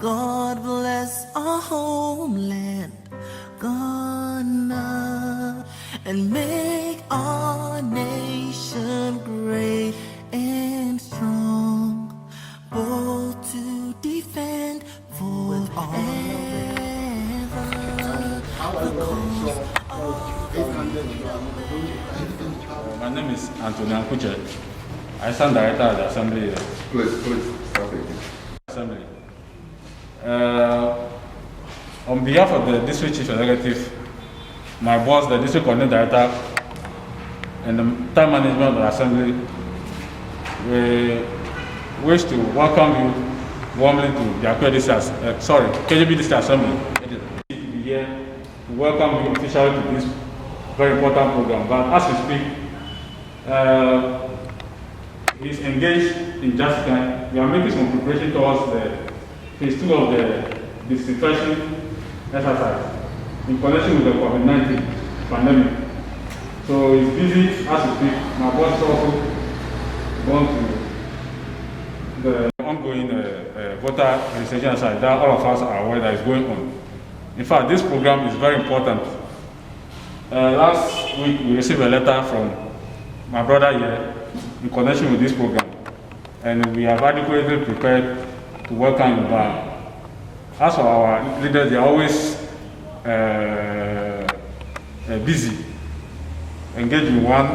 God bless our homeland, Ghana, and make our nation great and strong, bold to defend forever the cause of My name is Anthony Ankuche. I stand director at the Assembly. Please, stop it. Assembly. On behalf of the District Chief Executive, my boss, the District Coordinating Director, and the time management of the Assembly, we wish to welcome you warmly to the KJB District Assembly. To be here to welcome you officially to this very important program. But as we speak, he's engaged in Jessica. We are making some preparation towards the phase 2 of the disinfection exercise in connection with the COVID-19 pandemic. So he's busy as we speak. My boss is also going to the ongoing voter registration exercise that all of us are aware that is going on. In fact, this program is very important. Last week we received a letter from my brother here in connection with this program, and we have adequately prepared to welcome you back. As for our leaders, they are always busy, engaged in one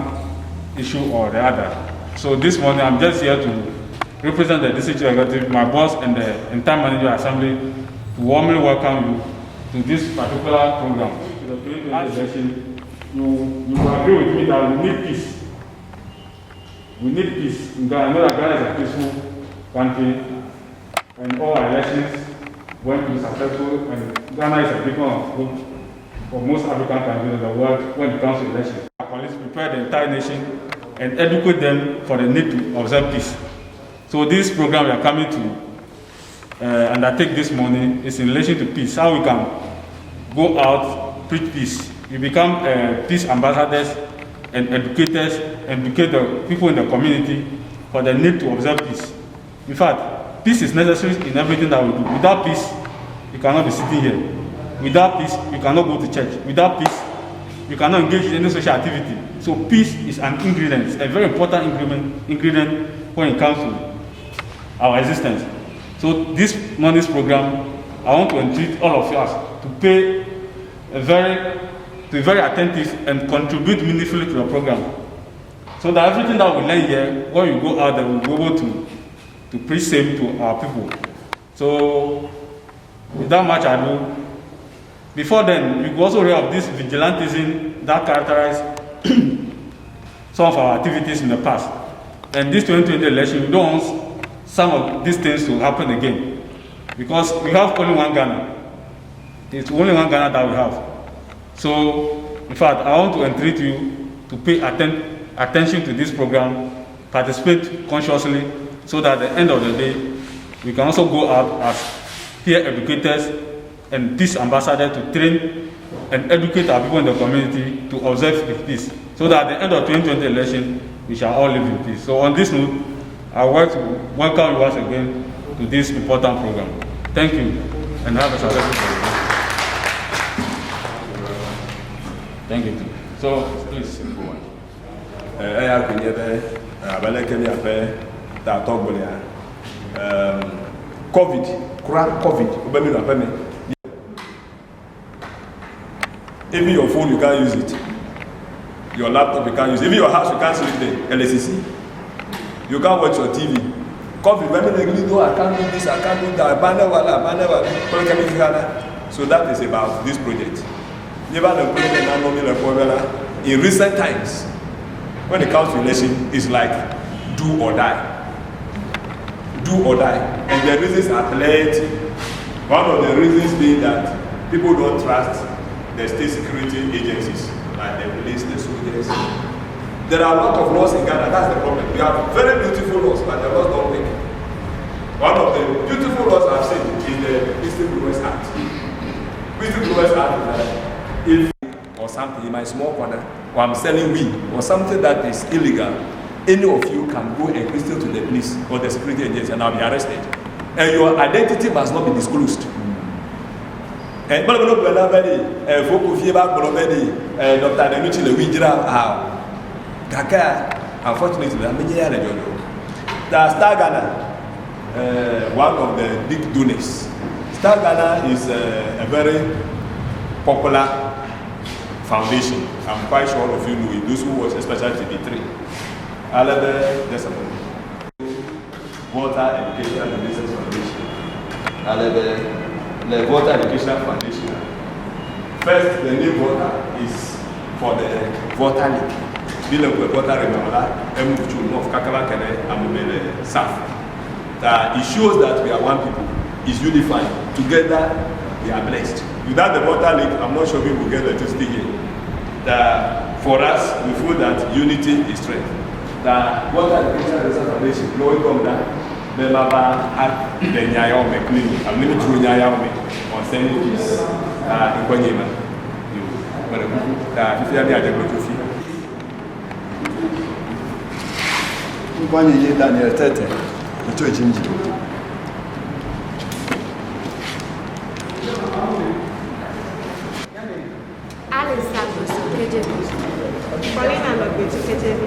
issue or the other. So this morning I'm just here to represent the district executive, my boss, and the entire management assembly to warmly welcome you to this particular program. To the 2020 election, you agree with me that we need peace. We need peace. I know that Ghana is a peaceful country, and all our elections went to be successful, and Ghana is a big one of hope for most African countries in the world when it comes to elections. Our police prepare the entire nation and educate them for the need to observe peace. So this program we are coming to undertake this morning is in relation to peace, how we can go out, preach peace. We become peace ambassadors and educators, educate the people in the community for the need to observe peace. In fact, peace is necessary in everything that we do. Without peace, you cannot be sitting here. Without peace, you cannot go to church. Without peace, you cannot engage in any social activity. So peace is an ingredient, it's a very important ingredient when it comes to our existence. So this morning's program, I want to entreat all of us to be very attentive and contribute meaningfully to the program. So that everything that we learn here, when we go out there, we'll be able to preach same to our people. So without much ado, before then, we also hear of this vigilantism that characterized some of our activities in the past. And this 2020 election, we don't want some of these things to happen again, because we have only one Ghana. It's only one Ghana that we have. So, in fact, I want to entreat you to pay attention to this program, participate consciously, so that at the end of the day, we can also go out as peer educators and peace ambassadors to train and educate our people in the community to observe the peace, so that at the end of 2020 election, we shall all live in peace. So on this note, I want to welcome you once again to this important program. Thank you, and have a successful day. Thank you. So, please go on. COVID, even your phone you can't use it, your laptop you can't use it, even your house you can't sleep there, LCC, you can't watch your TV. COVID, I can't do this, I can't do that, so that is about this project. In recent times, when it comes to election, it's like do or die. Do or die. And the reasons are plenty. One of the reasons being that people don't trust the state security agencies, like the police, the soldiers. There are a lot of laws in Ghana, that's the problem. We have very beautiful laws, but the laws don't work. One of the beautiful laws I've seen is the Whistle-Blowers Act. Whistle-Blowers Act is that if or something in my small corner, or I'm selling weed, or something that is illegal, any of you can go and whistle to the police or the security agency and I'll be arrested. and your identity must not be disclosed. And but no plan very foku fie ba gboro very Dr. Denuchi le wi jira how kaka unfortunately na menye ya le jojo. The Star Ghana one of the big donors. Star Ghana is a very popular foundation. I'm quite sure all of you know it. Those who watch especially TV3. Alebe Desmond. Water Education and Business Foundation. Alebe the Water Educational Foundation. First, the name water is for the water leak. Bill of water remember Emuchu of Kakala Kene and South. That it shows that we are one people, is unified. Together we are blessed. Without the water leak, I'm not sure we will get electricity here. That for us, we feel that unity is strength. The Water Educational Foundation, Lord Gomda, Bemaba had the Nyayome clinic, I'm limited to Nyayome on St. Louis in Konyema. If you have the idea, Daniel Tete, the church in Alice Santos, KJB. Paulina Lopez, KJB.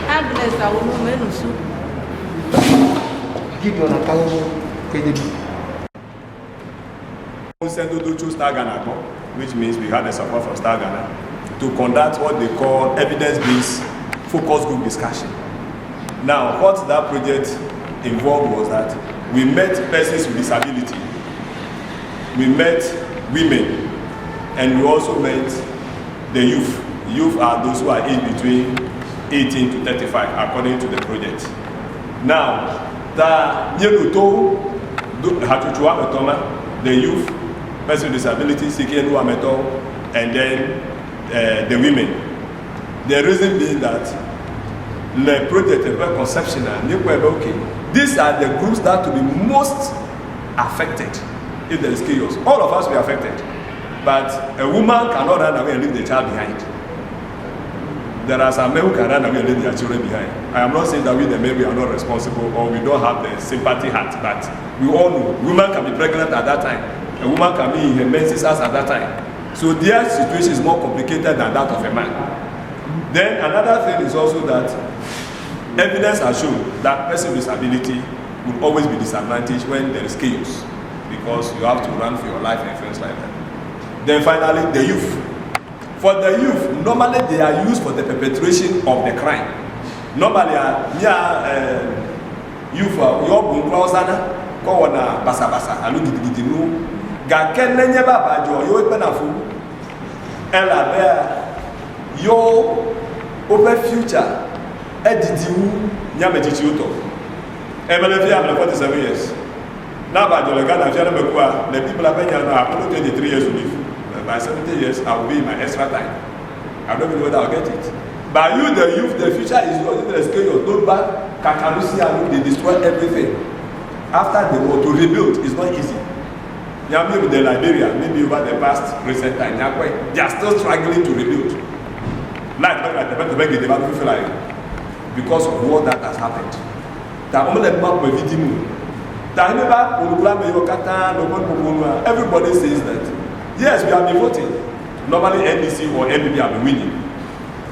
Agnes, a woman who give you an account. Send to Star Ghana, which means we had the support from Star Ghana to conduct what they call evidence-based focus group discussion. Now, what that project involved was that we met persons with disability, we met women, and we also met the youth. Youth are those who are aged between 18 to 35, according to the project. Now, the youth, person with disability, seeking and then the women. The reason being that the project is very conceptual. Okay, these are the groups that will be most affected if there is chaos. All of us will be affected, but a woman cannot run away and leave the child behind. There are some men who can run away and leave their children behind. I am not saying that we the men we are not responsible or we don't have the sympathy heart, but we all know women can be pregnant at that time. A woman can be in her menses at that time. So their situation is more complicated than that of a man. Then another thing is also that evidence has shown that person with disability will always be disadvantaged when there is chaos, because you have to run for your life and things like that. Then finally, the youth. For the youth, normally they are used for the perpetration of the crime. Normally, youth, your bunkrausana, go on a basa basa, alu gidi no, gaken nenye baba jo, yo penafu, ela bear, yo over future, editiu, nyame chichiuto. Ebele I'm 47 years. Now, by the Ghana, the people are paying 23 years to live. By 70 years, I will be in my extra time. I don't even know whether I'll get it. But you, the youth, the future is yours. If they scale your load back, Kakarusia, they destroy everything. After the war, to rebuild is not easy. Maybe with the Liberia, maybe over the past recent time, they are still struggling to rebuild. Like because of what that has happened. Everybody says that. Yes, we have been voting. Normally NDC or NPP have been winning.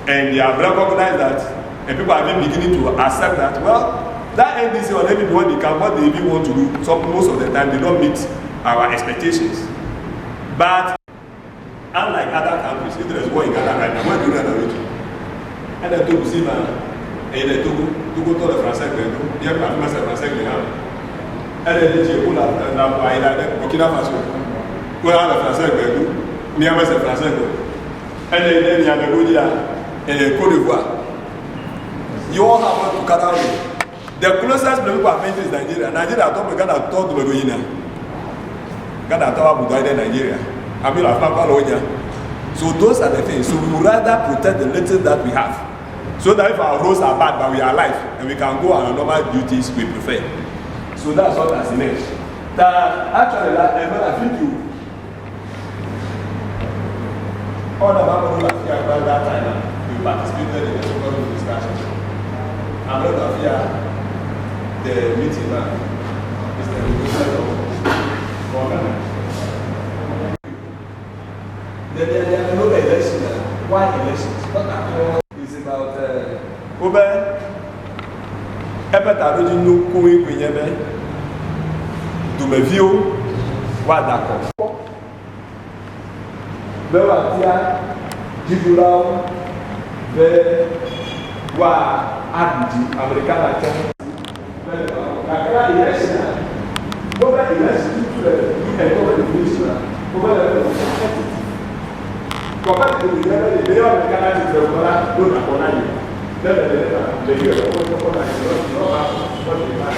And they have recognized that, and people have been beginning to accept that, well, that NDC or NPP, what they can, what they even want to do, most of the time, they don't meet our expectations. But, unlike other countries, if there is war in Ghana right now, where do you run away to? And then Togo, see, man, and then Togo told the Français, they have to make the Français, they have. And then they say, Burkina Faso. Well, I'm a Français, me I'm a Français, and then you have a good year, and a Côte d'Ivoire. You all have to cut out. The closest people are is Nigeria. Nigeria, I thought we got a thought to Ghana. Ghana, I thought we died in Nigeria. I mean, I've not. So those are the things. So we would rather protect the little that we have, so that if our roads are bad, but we are alive and we can go on our normal duties, we prefer. So that's what that's meant. Actually, I think you. All the people who are here at that time, we participated in the so-called discussion. I'm not here the meeting now. There are no elections. Why elections? Not at all. It's about Obe. Ebe ta roji no kwe kwenye be. Dumevio wa dako. Be wa tia jibulao be wa adiji Americana chen. Kakra election. Obe election to the election. Obe Kọ̀ọ̀kan ti di ẹgbẹ́ ìgbé ọ̀rẹ́ kára ti tẹ̀ ọ̀kọ́lá lónà kọ́lá yìí lẹ́bẹ̀ẹ́ lẹ́bẹ̀ẹ́ lẹ́bí ọ̀rẹ́ kọ́lá yìí lọ́wọ́ lọ́wọ́ ìgbà.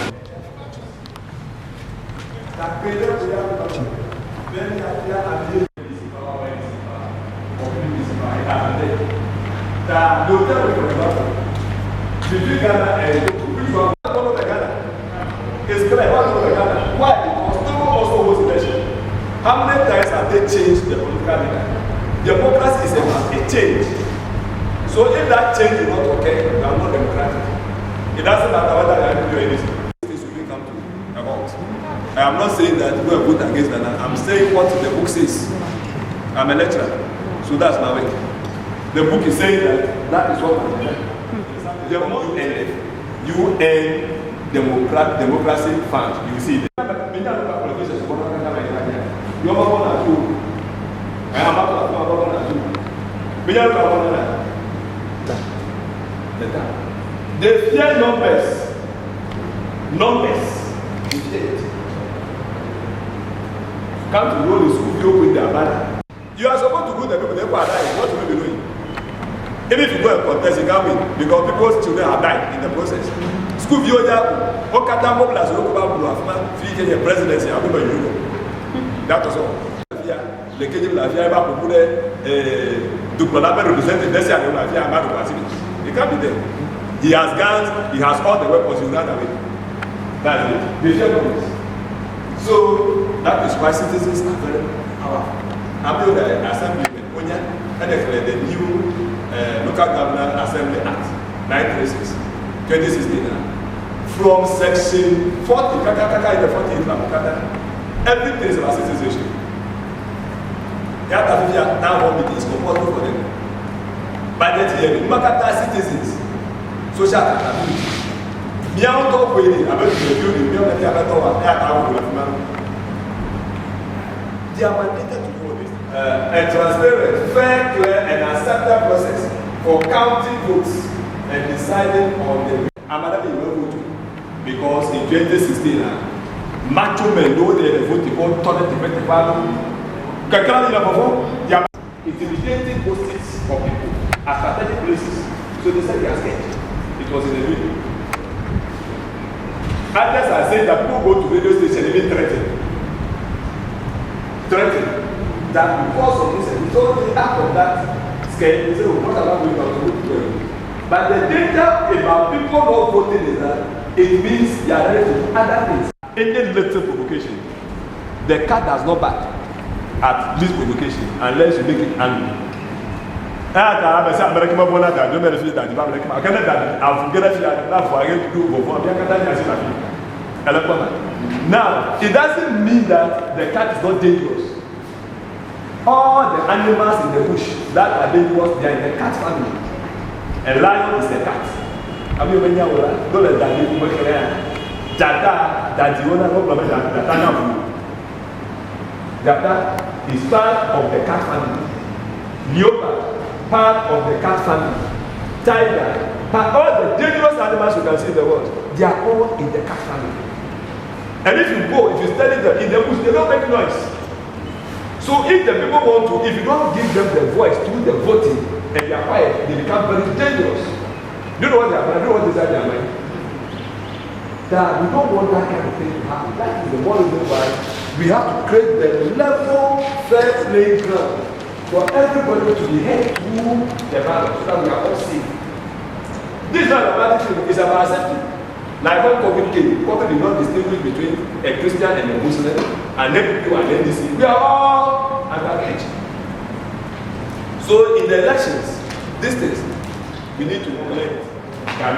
Tàpéjọ́ ti yá lọ́wọ́ bẹ́ẹ̀ni àti àbíyé ìsìnkà ọ̀rẹ́ ìsìnkà ọ̀gbìn ìsìnkà ìdá àbẹ́. Ta lóòótọ́ ìwé ìgbàgbọ́. Bìbí Ghana which one of the Ghana is clear one of the Ghana. Why? Because Togo also was election. How many times have they changed the political leader? Democracy is about a change. So if that change is not okay, you are not democratic. It doesn't matter whether you are doing anything. This will come to about. I am not saying that we are good against that. I'm saying what the book says. I'm a lecturer, so that's my way. The book is saying that is what I'm doing. The more you earn democracy fund, you see. You are they fear numbers. They fear it. Come to roll the school you with their banner. You are supposed to go the people they are dying. What will you be doing? Even if you go and contest, you can't win because people's children have died in the process. School view there, Okata Moblas, Yokoba, Fiji, the presidency, I remember you. That was all. Les Kenyans la vie va pour le Duplana representing this year la vie Amado Basili. He can't be there. He has guns, he has all the weapons, he ran away. That's it. They fear numbers. So that is why citizens are very powerful. I'm the assembly Onya and the new local government assembly act 936 2016 from section 40 in the 48 everything is about citizenship. Now one meeting is compulsory for them. Budget hearing, Makata citizens, social accountability. Miao talk with it about the building, Miao let the they are mandated to do this. A transparent, fair, clear, and acceptable process for counting votes and deciding on the Amada will vote because in 2016, macho men know they vote on toilet defective. Kakran in the perform, they are intimidating posts of people at strategic places. So they said they are scared. It was in the video. Others are saying that people go to radio station even threatened that because of this, it's only out of that scale. They say, oh, what about we got to do? But the data about people not voting is that it means they are ready to do other things. Any little provocation, the cat does not bark at this provocation unless you make it angry. I say American Mabona that don't benefit that the American. I cannot that I've get that for again to do before. Now it doesn't mean that the cat is not dangerous. All the animals in the bush that are dangerous, they are in the cat family. A lion is a cat. Have you been here? Don't let that be Jata, that the owner of the Jata is part of the cat family. Leopard, part of the cat family. Tiger, all the dangerous animals you can see in the world, they are all in the cat family. And if you go, if you study them in the bush, they don't make noise. So if the people want to, if you don't give them the voice through the voting and they are quiet, they become very dangerous. Do you know what they are doing? Do you know what they are doing? That we don't want that kind of thing to happen. That is the one reason why we have to create the level fair playing ground for everybody to be heard through the ballot so that we are all safe. This is not about it, it's about accepting. Like when COVID came, COVID did not distinguish between a Christian and a Muslim, and then people and NDC. We are all underage. So in the elections, these things, we need to collect. Yes, I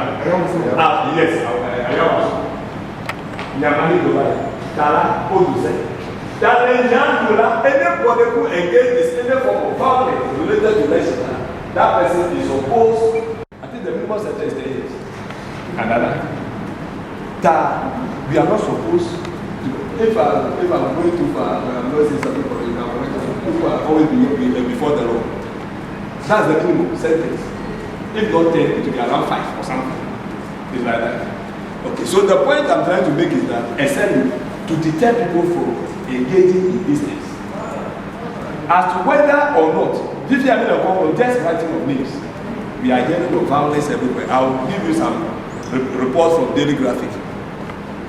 am. Nyamani Dubai. Dala, Oduse. That anybody who engages in any form of violence related to election, that person is opposed. I think the minimum sentence is 10 years. Another. That we are not supposed to. If I'm going too far, I'm not saying something for you now. People are always before the law. That's the minimum sentence. If not 10, it will be around 5 or something. It's like that. Okay, so the point I'm trying to make is that essentially to deter people from engaging in business. As to whether or not, if you are in a couple, just writing of names, we are hearing of violence everywhere. I will give you some reports from Daily Graphic.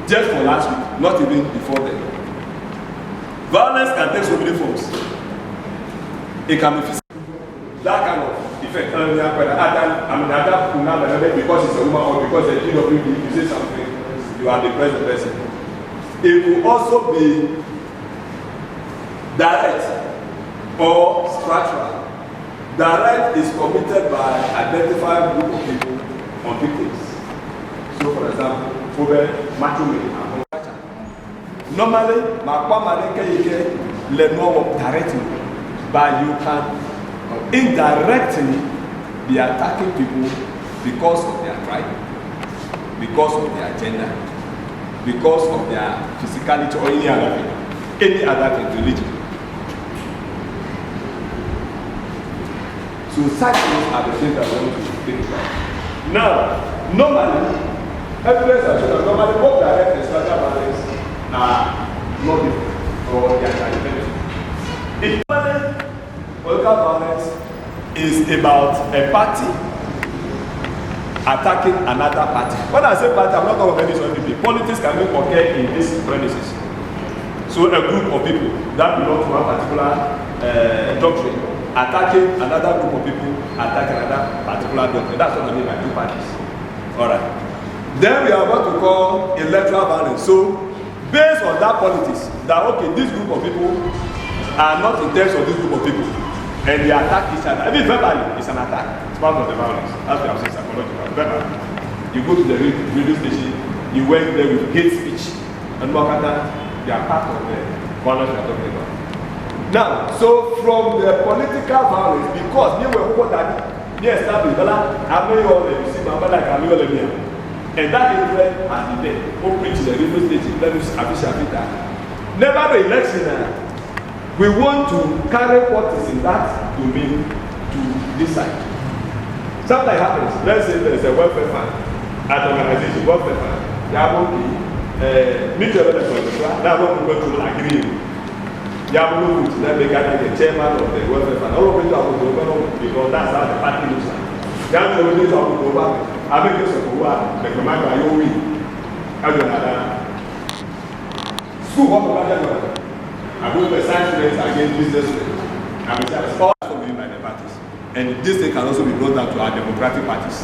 Just for last week, not even before then. Violence can take so many forms. It can be physical. That kind of effect. Because it's a woman or because a kid of you say something, you are depressed the person. It could also be direct or structural. Direct is committed by identified group of people on victims. So for example, normally, directly, but you can indirectly be attacking people because of their tribe, because of their gender, because of their physicality or any other thing, religion. So such things are the things that we want to think about. Now, normally, evidence has shown that normally both direct and structural violence are not different or they are independent. If political violence is about a party attacking another party. When I say party, I'm not talking about any sort of people. Politics can make occur in these premises. So a group of people that belong to one particular doctrine attacking another group of people attacking another particular doctrine. That's what I mean by two parties. Alright. Then we are what we call electoral violence. So based on that politics, that okay, this group of people are not in terms of this group of people. And they attack each other. I mean, verbally, it's an attack. It's part of the violence. As we have said, psychological. Verbally. You go to the radio station, you went there with hate speech, and they are part of the violence we are talking about. Now, so from the political violence, because they were people that they established, and that influence has been there. Who preach the radio station, let me never the election. We want to carry what is in that domain to this side. Something happens. Let's say there is a welfare fund at an organization, welfare fund. Mutual that one going to agree. Then they got the chairman of the welfare fund. All of it because that's how the party looks like. I make this for what the commander you win. School what I go to science students against business students. I mean, that's all being by the parties. And this thing can also be brought down to our democratic parties.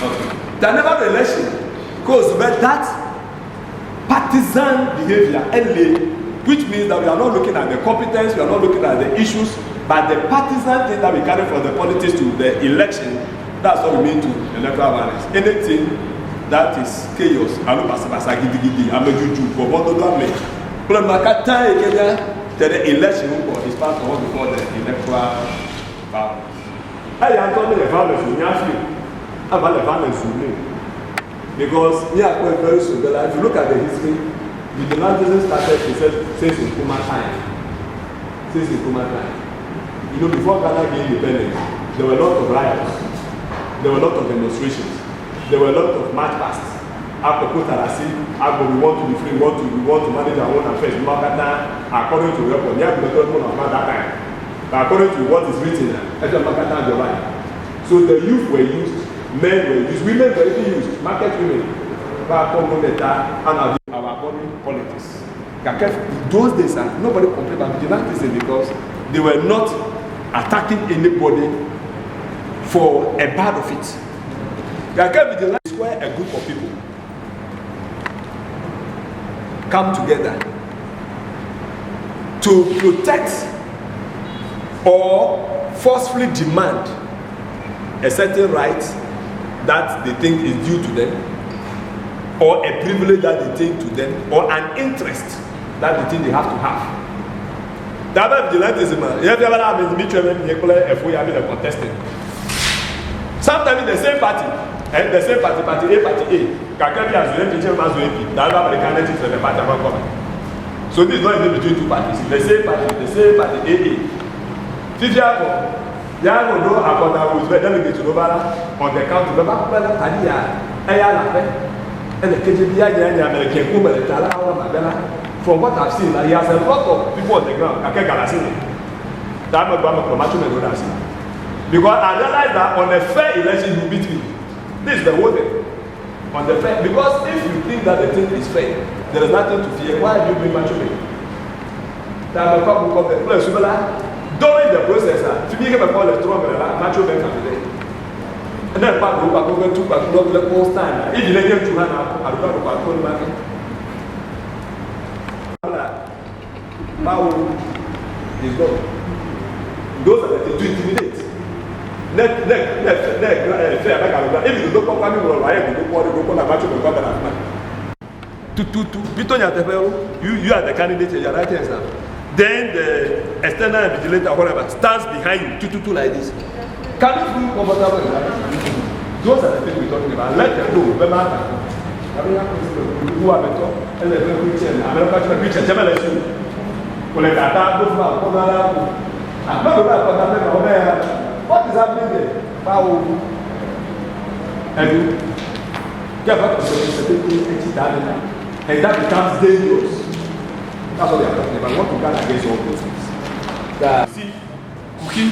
Okay. The never election goes with that partisan behavior, which means that we are not looking at the competence, we are not looking at the issues, but the partisan thing that we carry from the politics to the election, that's what we mean to electoral violence. Anything that is chaos, the election is part of what we call the electoral violence. I am talking the violence in Yafio. About the violence in me. Because we are quite very similar. If you look at the history, the Vigilantism started since Nkrumah time. You know, before Ghana gained independence, there were a lot of riots, there were a lot of demonstrations, there were a lot of march pasts. After we want to be free, we want to manage our own affairs. According to record, you have to at that time. But according to what is written, so the youth were used, men were used, women were even used, market women. Our body politics. Those days, nobody complained about vigilantism because they were not attacking anybody for a bad of it. Vigilante is where a group of people come together to protect or forcefully demand a certain right that they think is due to them, or a privilege that they think to them, or an interest that they think they have to have. That vigilantism, you have ever had me if we have been contesting. Sometimes the same party, and the same party A, can carry as well as AP, that are the candidates for the party of government. So this is not even between two parties. The same party AA. Fifia, there will know about that was delegate to Novara on the count of the Bapala Tadia, Ayala, and the KGB American woman, from what I've seen, he has a lot of people on the ground. I can't see that much promotion and what because I realized that on a fair election you beat me. This is the whole thing. On the fair, because if you think that the thing is fair, there is nothing to fear. Why do you bring macho men? That will come the place. During the process, if you give a call a strong macho men can be there. And then back over to back to the whole time. If you let them to run out, I'll go to back to the market. Power is gone. Those are the things to intimidate. If you don't come from I have to go on a match of the government. You are the candidate, you are right answer. Then the external vigilator, whatever, stands behind you, like this. Can you feel comfortable in that? Those are the things we're talking about. Let them know. Who are the top? And the Christian, American Christian, Jamalese. When they attack, go for what is happening there? Power. And you get back to the and that becomes dangerous. That's what they are talking about. I want to guard against all those things. See, cookie,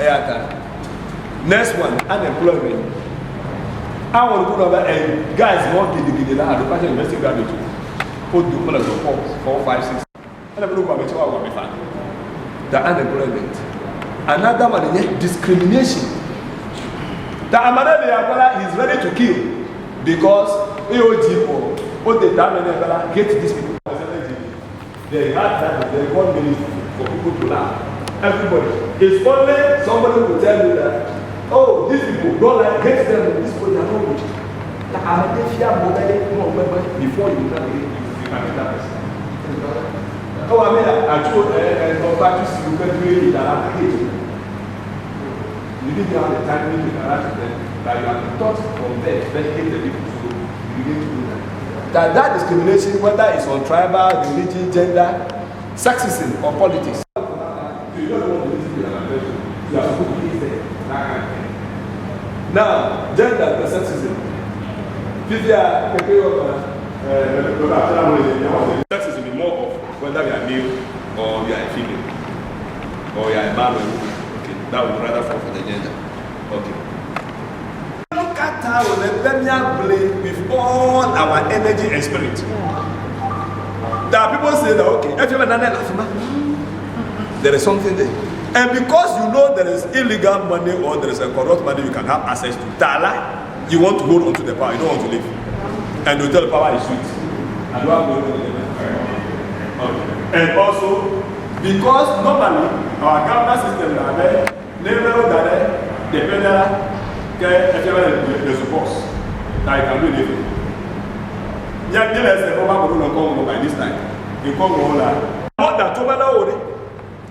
airtime. Next one, unemployment. I want to put over and guys want to get the Department University graduate. Put the 4, 5, 6. And I don't know what we find. The unemployment. Another one is discrimination. The Amadou is ready to kill because AOG or what the damage get these people. They had that, they want ministry for people to laugh. Everybody. It's only somebody who tell you that, oh, these people don't like, get them, these people are not good. The Amadou before you can that person. Oh, I mean, I told you can create an application. You didn't have the time to interact with them, but you have taught from there, educate the people, so you begin to do that. That discrimination, whether it's on tribal, religion, gender, sexism, or politics. You don't want to listen to an person. You are supposed to be there. That kind of thing. Now, gender and sexism. Sexism is more of whether you are male or you are a female, or you are a man or a woman. Okay, that would rather fall for the gender. Okay. Look at how we play with all our energy and spirit. There are people say that, okay, if you have an there is something there. And because you know there is illegal money or there is a corrupt money you can have access to, Tala, you want to hold on to the power, you don't want to leave. And you tell the power is sweet. And you have to hold on to the power. And also, because normally our government system are there, never that the federal the support that you can do anything. Yeah, let's say over by this time. You come on more than two man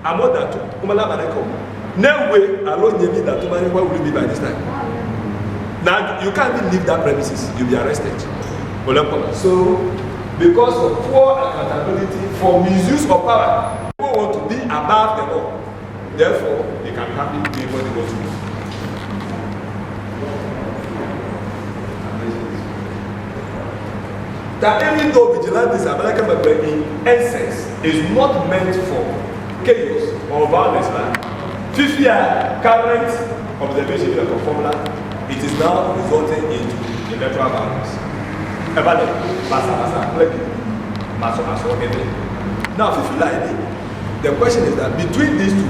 I'm more than two man no way alone you need that two man will be by this time. Now you can't even leave that premises, you'll be arrested. So because of poor accountability for misuse of power, people want to be above the law. Therefore, they can happy doing what they want to do. That even though vigilantes are in essence is not meant for chaos or violence, 50 year current observation of the formula, it is now resulting into electoral violence. Now, 50 the question is that between these two,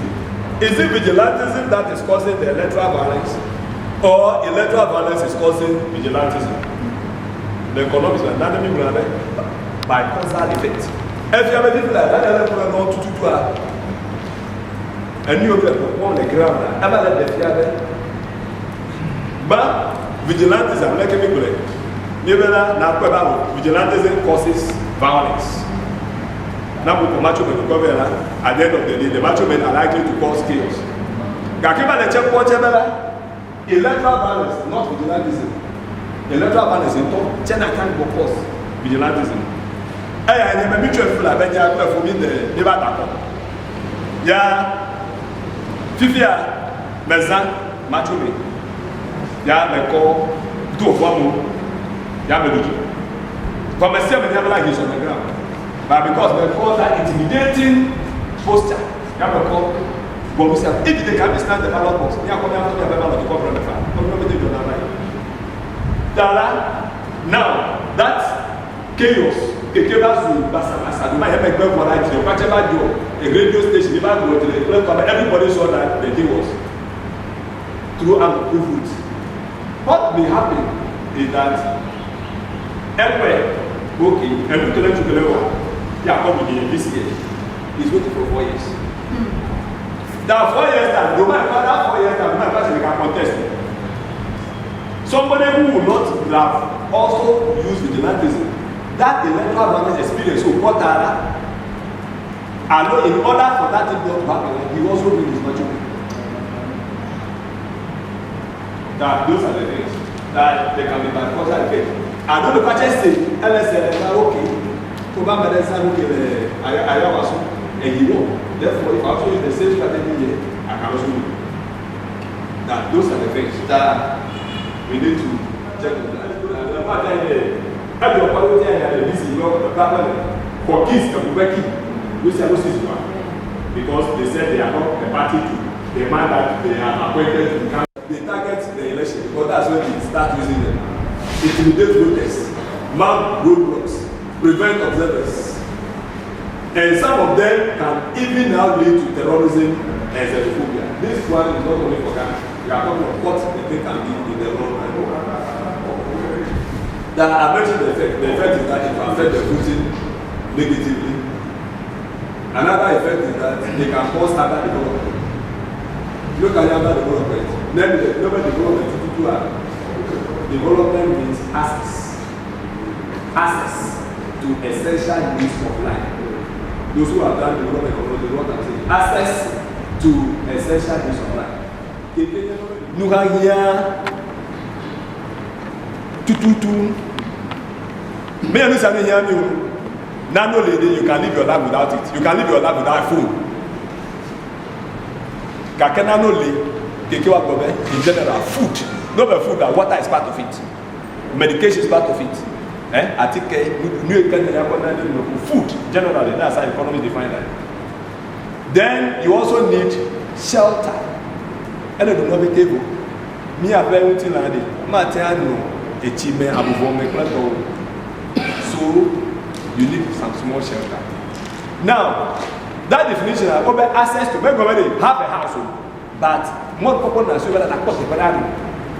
is it vigilantism that is causing the electoral violence, or electoral violence is causing vigilantism? The economics are not by causal effect. If you have a people like that, not to and you have on the ground, ever let the fear. But vigilantes are like a people. Nebela na kweba vigilantism causes violence. Now we macho men at the end of the day, the macho men are likely to cause chaos. Gakiba the check what electoral violence, not vigilantism. Electoral violence in top, China can't go cause vigilantism. Hey, I never be truthful about the for me the debate. Yeah, Fifia, Mezan, macho men. Yeah, me call two of one. Yeah, me do. But my son never like this on the ground. But because they call that intimidating posture, yeah, me call. But we say if they can stand the ballot box, yeah, come out to the ballot to cover the fire. Come on, we do that right. Now that chaos, the chaos will pass. You might have a great variety. You catch a radio station, you might go to the club, but everybody saw that the thing was through and through. What may happen is that everywhere, okay, and we can to the level, yeah, probably this year, is waiting for 4 years. There are 4 years that, no matter that 4 years that, no matter they can contest. Somebody who will not have also used vigilantism, that electoral violence experience, so what are in order for that thing not to happen, he also brings his maturity. That those are the things that they can be by causal effect. I don't know if I just say, LSL, okay, to buy medicine, okay, I have also, and he won't. Therefore, if I also use the same strategy here, I can also do that. Those are the things that we need to check on that. Have your quality and the busy work of the government for kids to be working. We say, because they said they are not the party to demand that they are appointed to come. They target the election because that's when they start using them. Intimidate voters, mount roadblocks, prevent observers. And some of them can even now lead to terrorism and xenophobia. This one is not only for Ghana. We are talking about what the thing can be in the long run. That I mentioned the effect. The effect is that it will affect the voting negatively. Another effect is that they can cause other development. Look at the other development. Then the development means access to essential needs of life. Those who have done development of the what I'm saying, access to essential needs of life. Me and Mr. Hear me. Now, no lady, you can live your life without it. You can live your life without a phone. Kakena no lady. In general, food, not the food, that water is part of it, medication is part of it. I think food, generally, that's how economy define that. Then you also need shelter. And the lobby table. Me a very until I did. Matiano, a chime, abu. So you need some small shelter. Now, that definition of access to make have a household. But more people than so that across the banana.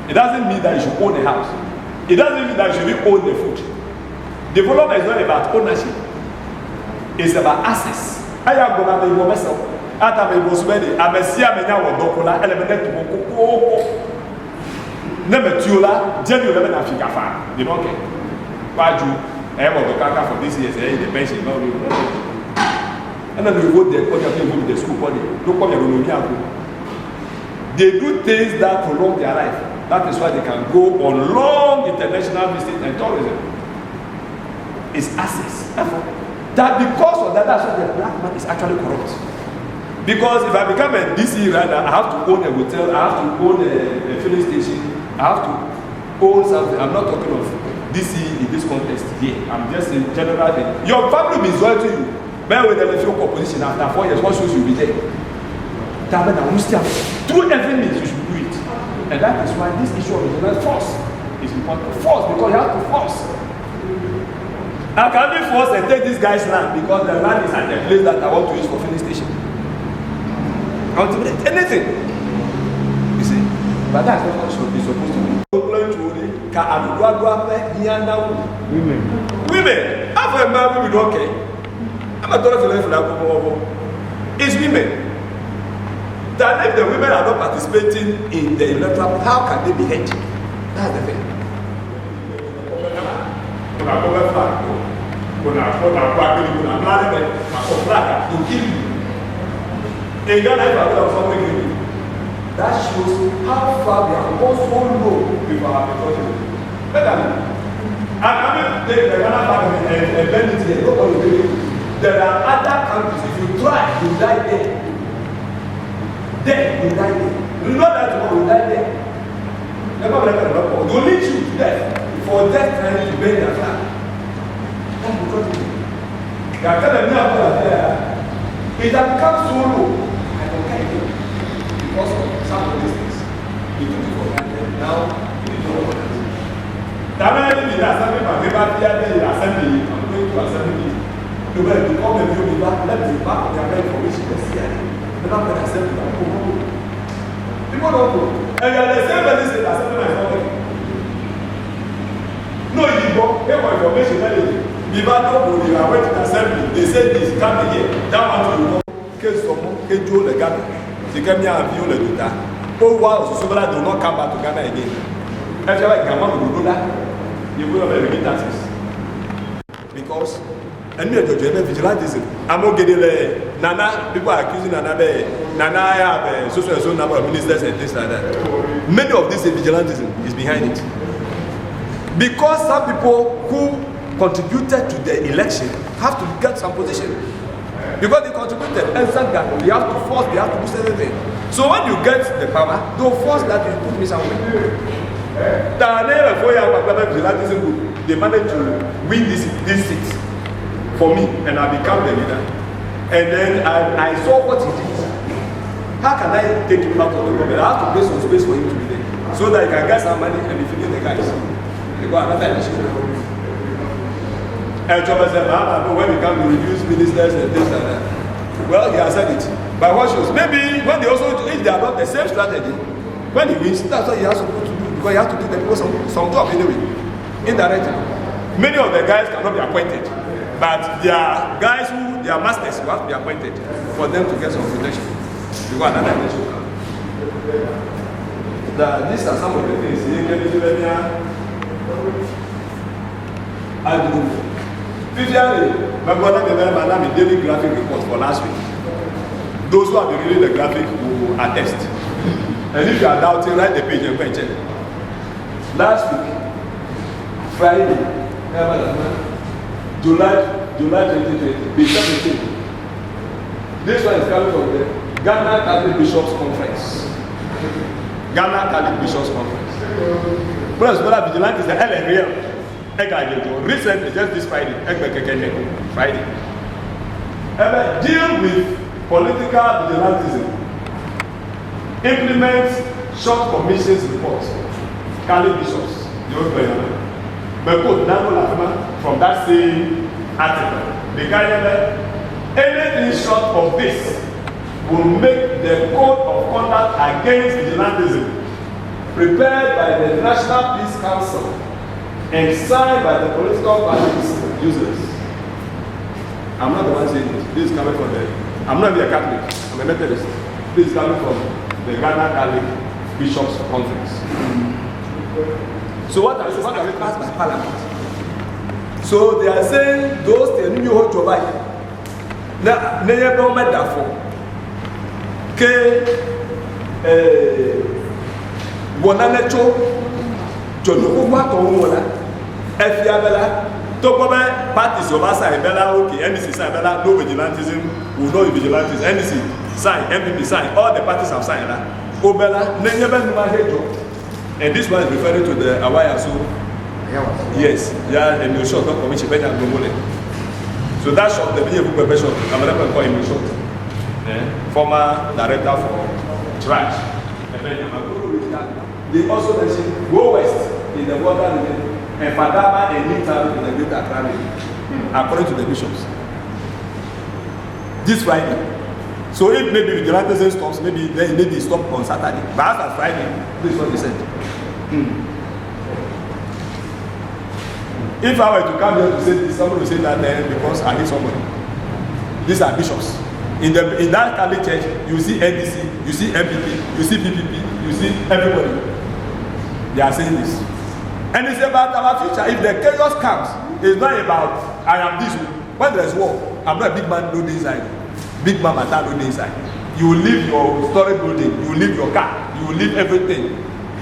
It doesn't mean that you should own a house. It doesn't mean that you should own the food. Development is not about ownership. It's about access. I have gone to myself. After my boss wedding, I'm a Siamena or Docola, elevated to Coco. Never Tula, genuine Africa farm. You don't care. Why do I have a Kaka for this year's the pension? And then we vote the school body. Don't come here. They do things that prolong their life. That is why they can go on long international visits and tourism. It's access. That because of that, that's why the black man is actually corrupt. Because if I become a DC rider, I have to own a hotel, I have to own a filling station, I have to own something. I'm not talking of DC in this context here. I'm just in general thing. Your family will be loyal to you. But with the few opposition after 4 years, what shows you will be there? Through every means you should do it. And that is why this issue of regional force is important. Force, because you have to force. I can be forced and take this guy's land because the land is at the place that I want to use for filling station. I want to do anything. You see? But that's not what it's supposed to be. Women. After a man, women don't care. I'm not talking to them. It's women. That if the women are not participating in the electoral, how can they be heard? That's the thing. na cover flag, to kill you. In Ghana, if I would have something in you, that shows how far we have gone so low with our patriotism. Better. And I mean, the Ghana flag and bend it here, nobody will do it. There are other countries, if you try, you die there. Then you die there. You know that tomorrow you die there. Never let them know. They will lead you to death for death trying to bend their flag. That's because they are telling me about that. It has become so low. I don't care it because of some of these things. You took it for granted. Now you don't know what it is. That many people are assembly, but they are here, assembly. I'm going to assembly. You better come and view me back, let me back their information. They're not going to accept it. People don't know. And they are the same as they say that something is not working. No, you go, get more information. The battle, they are waiting assembly. They say this, come here. That one to know. Case someone, case Joe the Ghana. They came here and view the data. Oh, wow, so somebody do not come back to Ghana again. After like Ghana will do that, you will have a taxes. Because and me and vigilantism. I'm not getting Nana, people are accusing Nana, Nana have social and so number of ministers and things like that. Many of this vigilantism is behind it. Because some people who contributed to the election have to get some position. Because they contributed and said that they have to force, they have to do certain. So when you get the power, they'll force that you put me somewhere. They managed to win this seat for me, and I become the leader. And then I saw what he did. How can I take him out of the government? I have to create some space for him to be there, so that he can get some money and be feeding the guys. They go another initiative. And Thomas said, when we come to reduce ministers and things like that. Well, he has said it. But what shows? Maybe when they also, if they adopt the same strategy, when he wins, that's what he has to do. Because he has to do the people some job anyway, indirectly. Many of the guys cannot be appointed. But there are guys who, they are masters who have to be appointed for them to get some protection. You go another nation. These are some of the things. I do. My brother developed a daily graphic report for last week. Those who have been reading the graphic will attest. And if you are doubting, write the page and go and check. Last week, Friday, July 2020, the 17th. This one is coming from the Ghana Catholic Bishops Conference. Ghana Catholic Bishops Conference. Brother Vigilante is the LNRL. Recently, just this Friday, Friday. Deal with political vigilantism. Implement short commissions reports. Catholic bishops. But quote Daniel Lafima from that same article. The guy anything short of this will make the code of conduct against vigilantism prepared by the National Peace Council and signed by the political parties users. I'm not the one saying this. This is coming from the. I'm not even a Catholic. I'm a Methodist. This is coming from the Ghana Catholic Bishops Conference. So what are we passed by Parliament? So they are saying those things you hold to buy. Now, they are not made that for. Bonalecho, Jonuwa Tomola, Efiabella, Tokobe, parties of us, Bella, okay, NDC sign Bella, no vigilantism, will know vigilantism, NDC sign, MPP sign, all the parties have signed that. Obella, Neneben Mahejo. And this one is referring to the Awaya, so yes, yeah, and you short of commission better than Gomole. So that short, the video book bishop, I'm going to call him short. Former director for trash. They also mentioned go west in the water region and Fadama and Nita in the Greater Accra region, according to the bishops. This Friday. So if maybe vigilantism stops, maybe then maybe stop on Saturday. But after Friday, this is what they said. If I were to come here to say this, somebody will say that then because I hate somebody. These are bishops. In that Catholic church, you see NDC, you see MPP, you see PPP, you see everybody. They are saying this. And it's about our future. If the chaos comes, It's not about I am this. When there's war, I'm not a big man no inside. Big man matter no inside. You will leave your story building, you will leave your car, you will leave everything.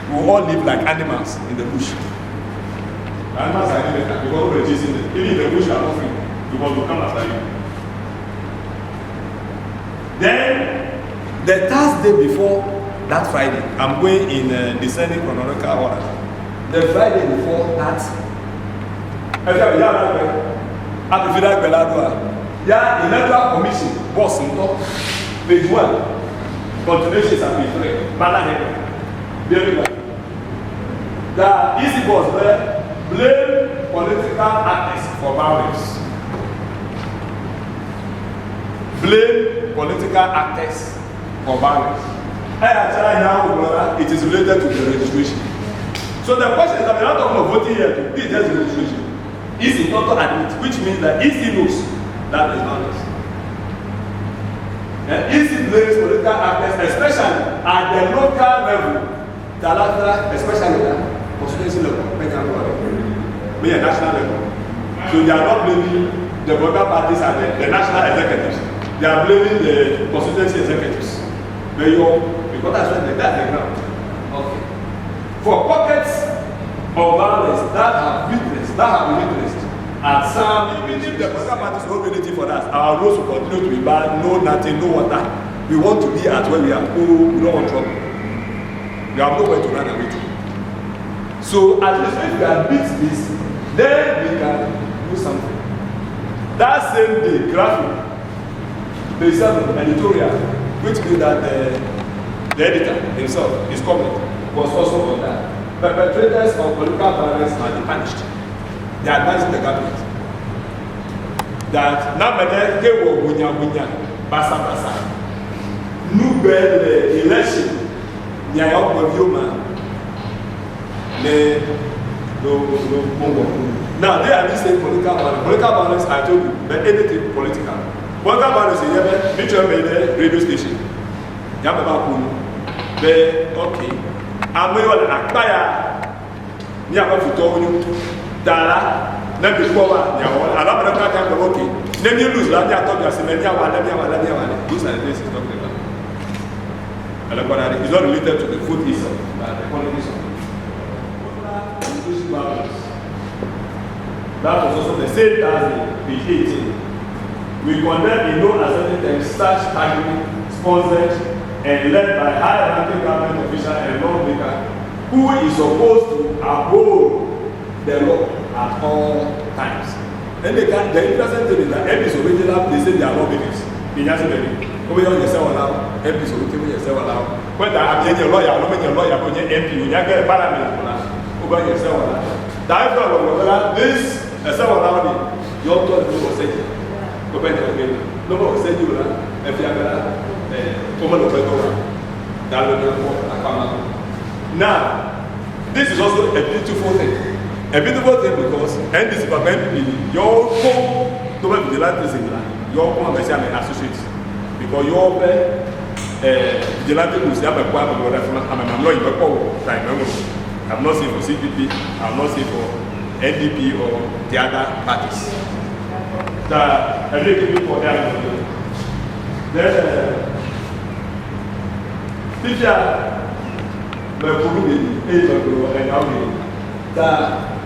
We will all live like animals in the bush. Animals are living because we're chasing them. Even in the bush, you are not free because we come after you. Then, the Thursday before that Friday, I'm going in descending chronological order. The Friday before that, at the Fidel Beladua, electoral commission, boss in top, page 1, continuations at page 3, Malahem. Very well. The easy boss there blame political actors for violence. Blame political actors for violence. It is related to the registration. So the question is that we're not talking about voting here to be just registration. Is it not to admit, which means that if he knows that is not this. And if he blames political actors, especially at the local level, especially the constituency level, maybe national level. So they are not blaming the political parties and the national executives. They are blaming the constituency executives. Because that's what that's the ground. Okay. For pockets of violence that have been witnessed, and some, even if the political parties are not ready for that, our roads will continue to be bad, no nothing, no water. We want to be at where we are. Oh, we don't want trouble. We have nowhere to run away to. So at least if we have beat this, then we can do something. That same day, graphic, the 7 editorial, which means that the editor himself, his comment, was also on that. Perpetrators of political violence must be punished. They are advising the government that Namade Kewo Bunya Basa Basa Nubel election Nyaya Obioma Now they are saying political violence. Political violence, I told you, but anything political. Political violence is never mutual made radio station. Yamaba Kunu. Okay. I'm going to acquire Nyama Futonyu Dara. Then before I don't know that time okay. Then you lose that. I thought you said, those are the things he's talking about. It's not related to the food itself, but the qualities of it. That was also the same as page 18. We condemn in no uncertain terms such targeting, sponsored, and led by high-ranking government official and lawmaker who is supposed to uphold the law at all times. And the interesting thing is that MPs originally they say they are lawmakers. In Yasmin, over here you say now, MPs originally you say now. Whether I'm a lawyer, I'm a lawyer, I'm an MP, you get a parliament over here say now. Therefore, this is now your thought was said. Open the game. No more said you if you are now, this is also a beautiful thing. A beautiful thing because NDC NPP, your home, don't be the land is your home associates. Because your the land is a I'm not in I'm not saying for CPP, I'm not saying for NDP or the other parties. That I really give for them. Then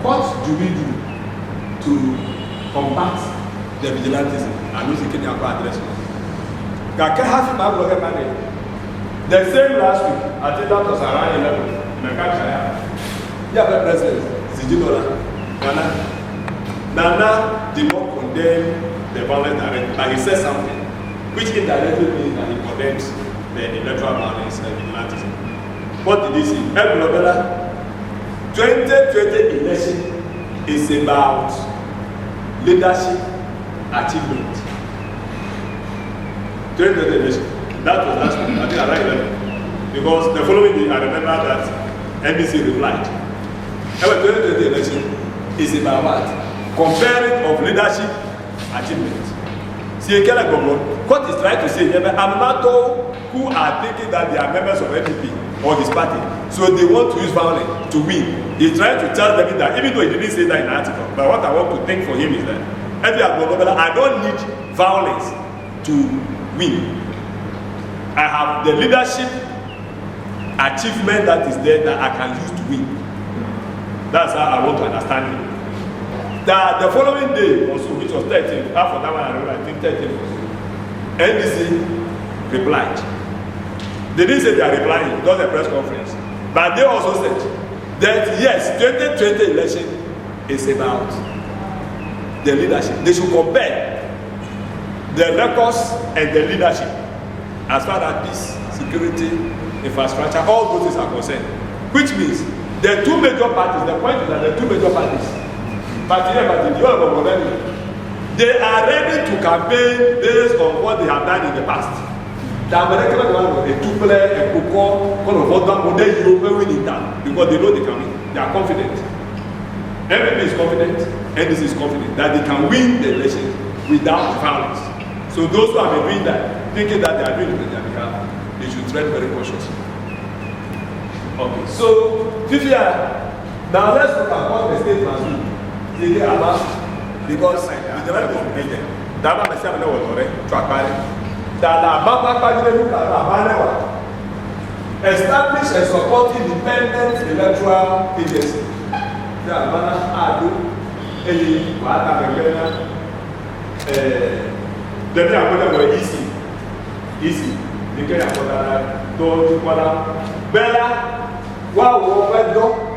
what do we do to combat the vigilantism? I'm using Kenya address. The same last week, I think that was around 11 in the country. Yeah, the president, Zijidola, Nana did not condemn the violence directly, but he said something which indirectly means that he condemns the electoral violence and vigilantism. What did he say? 2020 election is about leadership achievement. 2020 election. That was last week. I think I like that. Because the following day, I remember that NBC replied. 2020 election is about what? Comparing of leadership achievement. See, what is trying to say, I'm not those who are thinking that they are members of NPP. or his party. So they want to use violence to win. He's trying to tell them that, even though he didn't say that in the article, but what I want to think for him is that I don't need violence to win. I have the leadership achievement that is there that I can use to win. That's how I want to understand it. The following day, also, which was 13th, after that one I remember, I think 13th, NDC replied. They didn't say they are replying, it was a press conference. But they also said that yes, 2020 election is about the leadership. They should compare the records and the leadership as far as peace, security, infrastructure, all those things are concerned. Which means the two major parties, the point is that the two major parties, they are ready to campaign based on what they have done in the past. The American one was a two-player, a Coco, one of them, they will win it down because they know they can win. They are confident. Everybody is confident, and this is confident that they can win the election without violence. So those who are doing that, thinking that they are doing it on their behalf, they should tread very cautiously. Okay, so now let's look at what the state must do. Because the development is needed. Dama mesi amene wotore twakare. Dala baba kwajire luka abane establish and support independent electoral agency. The abana adu eyi wa ta bebena demi akoda wo easy dike akoda to tukwala bela wa wo pedo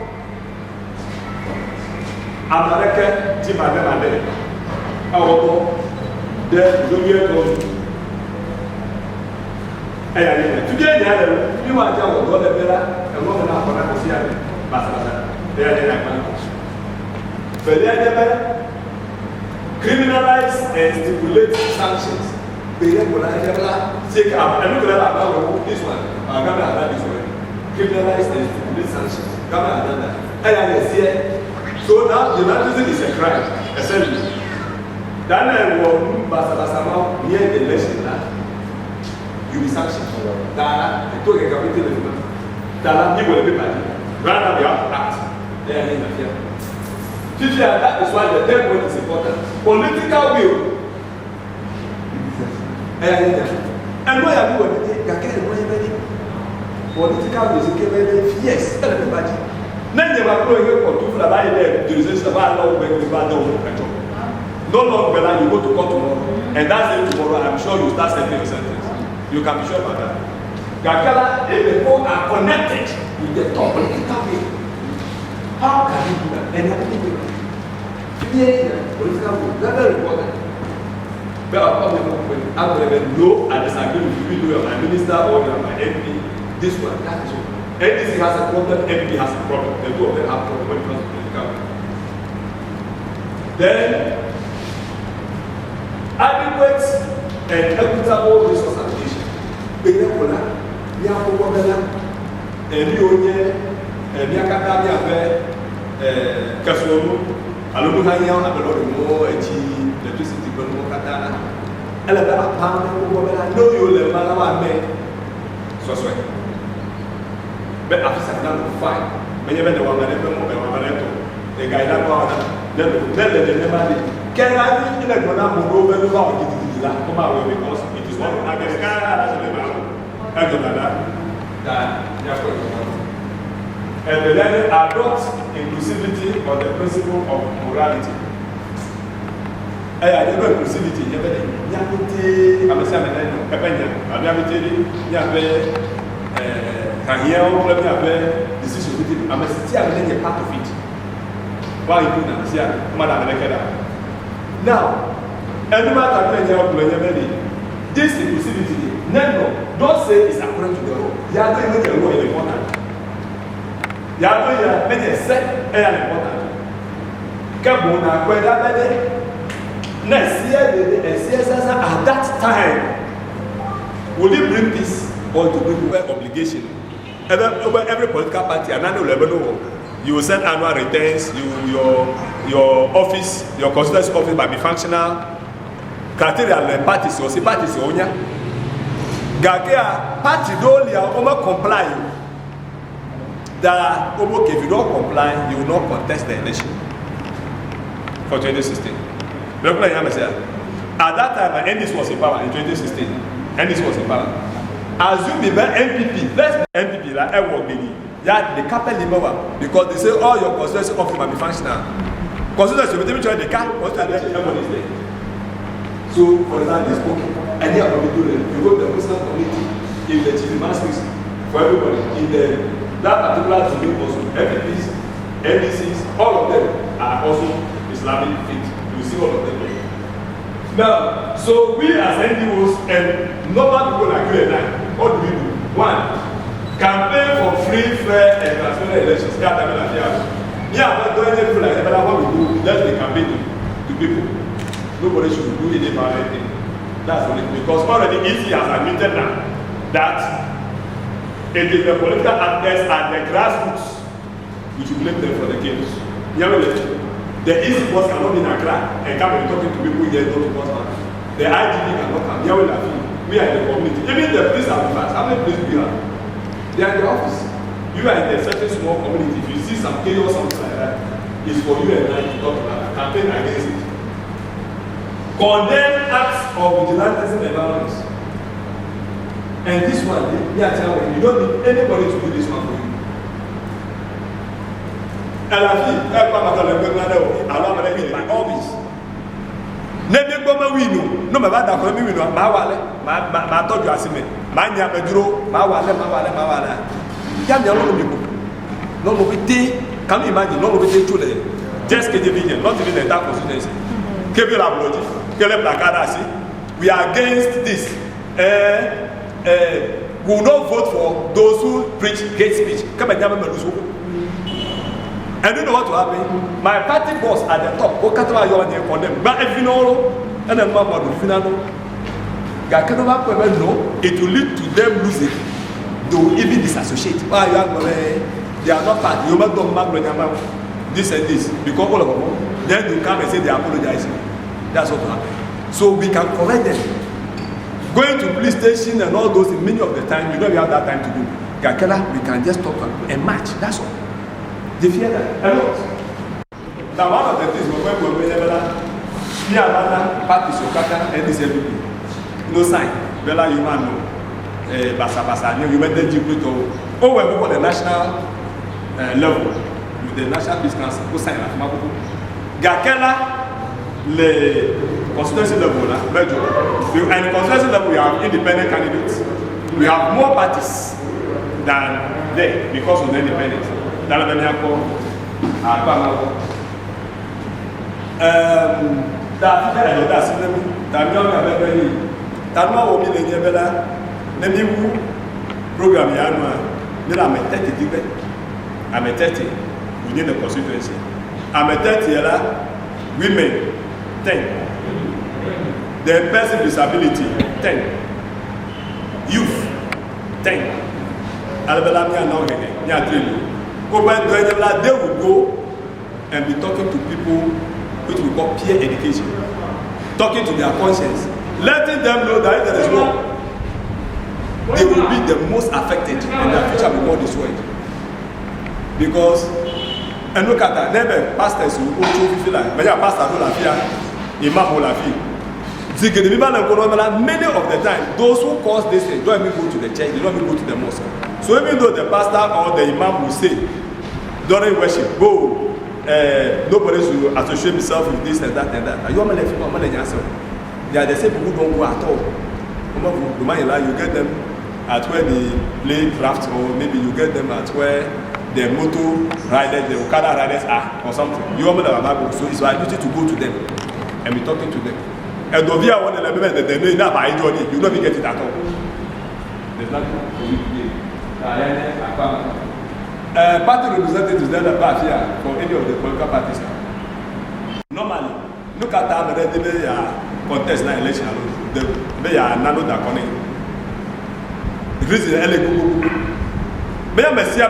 America ti made awo de domier do eya ni today ni ale ni wa ja wo do le bela e wo na akona ko si ale basa de ya na kan criminalize and stipulate sanctions bele ko na jela say ka e look at that this one Ghana this one criminalize and stipulate sanctions Ghana eya ni see. So now the vandalism is a crime, essentially. Then Basabasama near the election you be sanctioned. That it took a capital event. That you will be bad. Rather we have to act. They are in the fear. That is why the third point is important. Political will. And why are you political will is yes, everybody. None of you go to the line there, there is a law when we bad over no longer you go to court tomorrow, and that's it tomorrow. I'm sure you start serving your sentence. You can be sure about that. Gakala, the people are connected with the top political way. How can you do that? And everything political way, that's very important. But I will never know and disagree with you, my minister or my MP. This one, that is one. NDC has a problem, MP has a problem. The two of them have a problem when it comes to political. Then, adequate and equitable resource allocation. Benekola, ni akoko bela, ni onye, ni akata ni abe, kasonu, alomu hanya abelori mo eji electricity benu kata. Ele bela pam akoko bela, no yo le mala wa me. So. But after that, fine. Many of them the guy that was the never can I in a gonna move over the law? Come out because it is one of the and then adopt inclusivity on the principle of morality. I never inclusivity, I'm can hear all problem have decision with it. I'm still part of it. Why you do that? See, Madam Lekeda. Now, every matter this inclusivity, never don't say it's according to the law. You are doing the law in important. You are doing many set and important. Kabuna, whether many next year, at that time, will it bring peace or to bring obligation? Every political party, and I know you will send annual returns, your office, your constituency office might be functional. Criteria parties, you see parties, Gagea party don't comply. that okay, if you don't comply, you will not contest the election for 2016. At that time, NDC was in power in 2016. NDC was in power. Assume the MPP, let's MPP like work baby. Yeah, the capital limber because they say all your constituency office might be functional. Constituency will tell the car, constituency everyone is there. So for example, this book, any of the do you go to the Muslim community in the chief masters for everybody in that particular zone also MPPs, NDCs, all of them are also Islamic faith. You see all of them there. Now, so we as NGOs and normal people like you and I, what do we do? One, campaign for free, fair, and transparent elections. Yeah, I'm not doing anything like that, but what we do, let's be campaigning to people. Nobody should do any bad thing. That's only because already EC has admitted now that it is the political actors and the grassroots which will blame them for the chaos. The EC boss cannot be in Accra and come and talking to people here, not to us. The IGP cannot come. We are in the community. Even the police are fast. How many police do we have? They are in the office. You are in a certain small community. If you see some chaos, something like that, it's for you and I to talk about it. Campaign against it. Condemn acts of vigilantism and violence. And this one, we are telling you, you don't need anybody to do this one for you. And I feel, all this. Never go my window, no matter that for me, my wallet, my told you as me, my Yamadro, my wallet, my wallet, my wallet. Yam people. No mobility, can you imagine? No mobility today. Just KJV, not even the dark constituency. Kevin Ablodi, Caleb Lakarasi, we are against this. We will not vote for those who preach hate speech. Come and tell me. And you know what will happen? My party boss at the top, for them. But if you know, and then it will lead to them losing. They will even disassociate. They are not part. You must do this and this because all of them. Then you come and say they are apologizing. That's what will happen. So we can correct them. Going to police station and all those, many of the time, you know we have that time to do. Gakela, we can just talk and match. That's all. They fear that a lot. Now one of the things when we never me and parties Okaka and this everything. No sign. Bella you man no basa you went there to oh we go for the national level with the National Peace Council. Go sign at Mabuku. Gakela le constituency level na major. And constituency level we have independent candidates. We have more parties than there because of the independence. That's why program I'm a 30 within the constituency. I'm a 30 women 10. The person with disability 10. Youth 10. They will go and be talking to people which we call peer education, talking to their conscience, letting them know that if there is law, they will be the most affected and their future will be more destroyed. Because, and look at that, never pastors who feel like, but pastor will have imam will have many of the time, those who cause this thing don't even go to the church, they don't even go to the mosque. So even though the pastor or the imam will say during worship, nobody should associate himself with this and that and that. They are the same people who don't go at all. You get them at where they play craft, or maybe you get them at where the motor riders, the Okada riders are, or something. So it's our duty to go to them and be talking to them. And over here, one element that they know enough by journey, you don't get it at all. There's nothing for you to do. Party representatives that are back here for any of the political parties. Normally, look at how they contest na election. They are nano da connect. The reason they are good. May I see a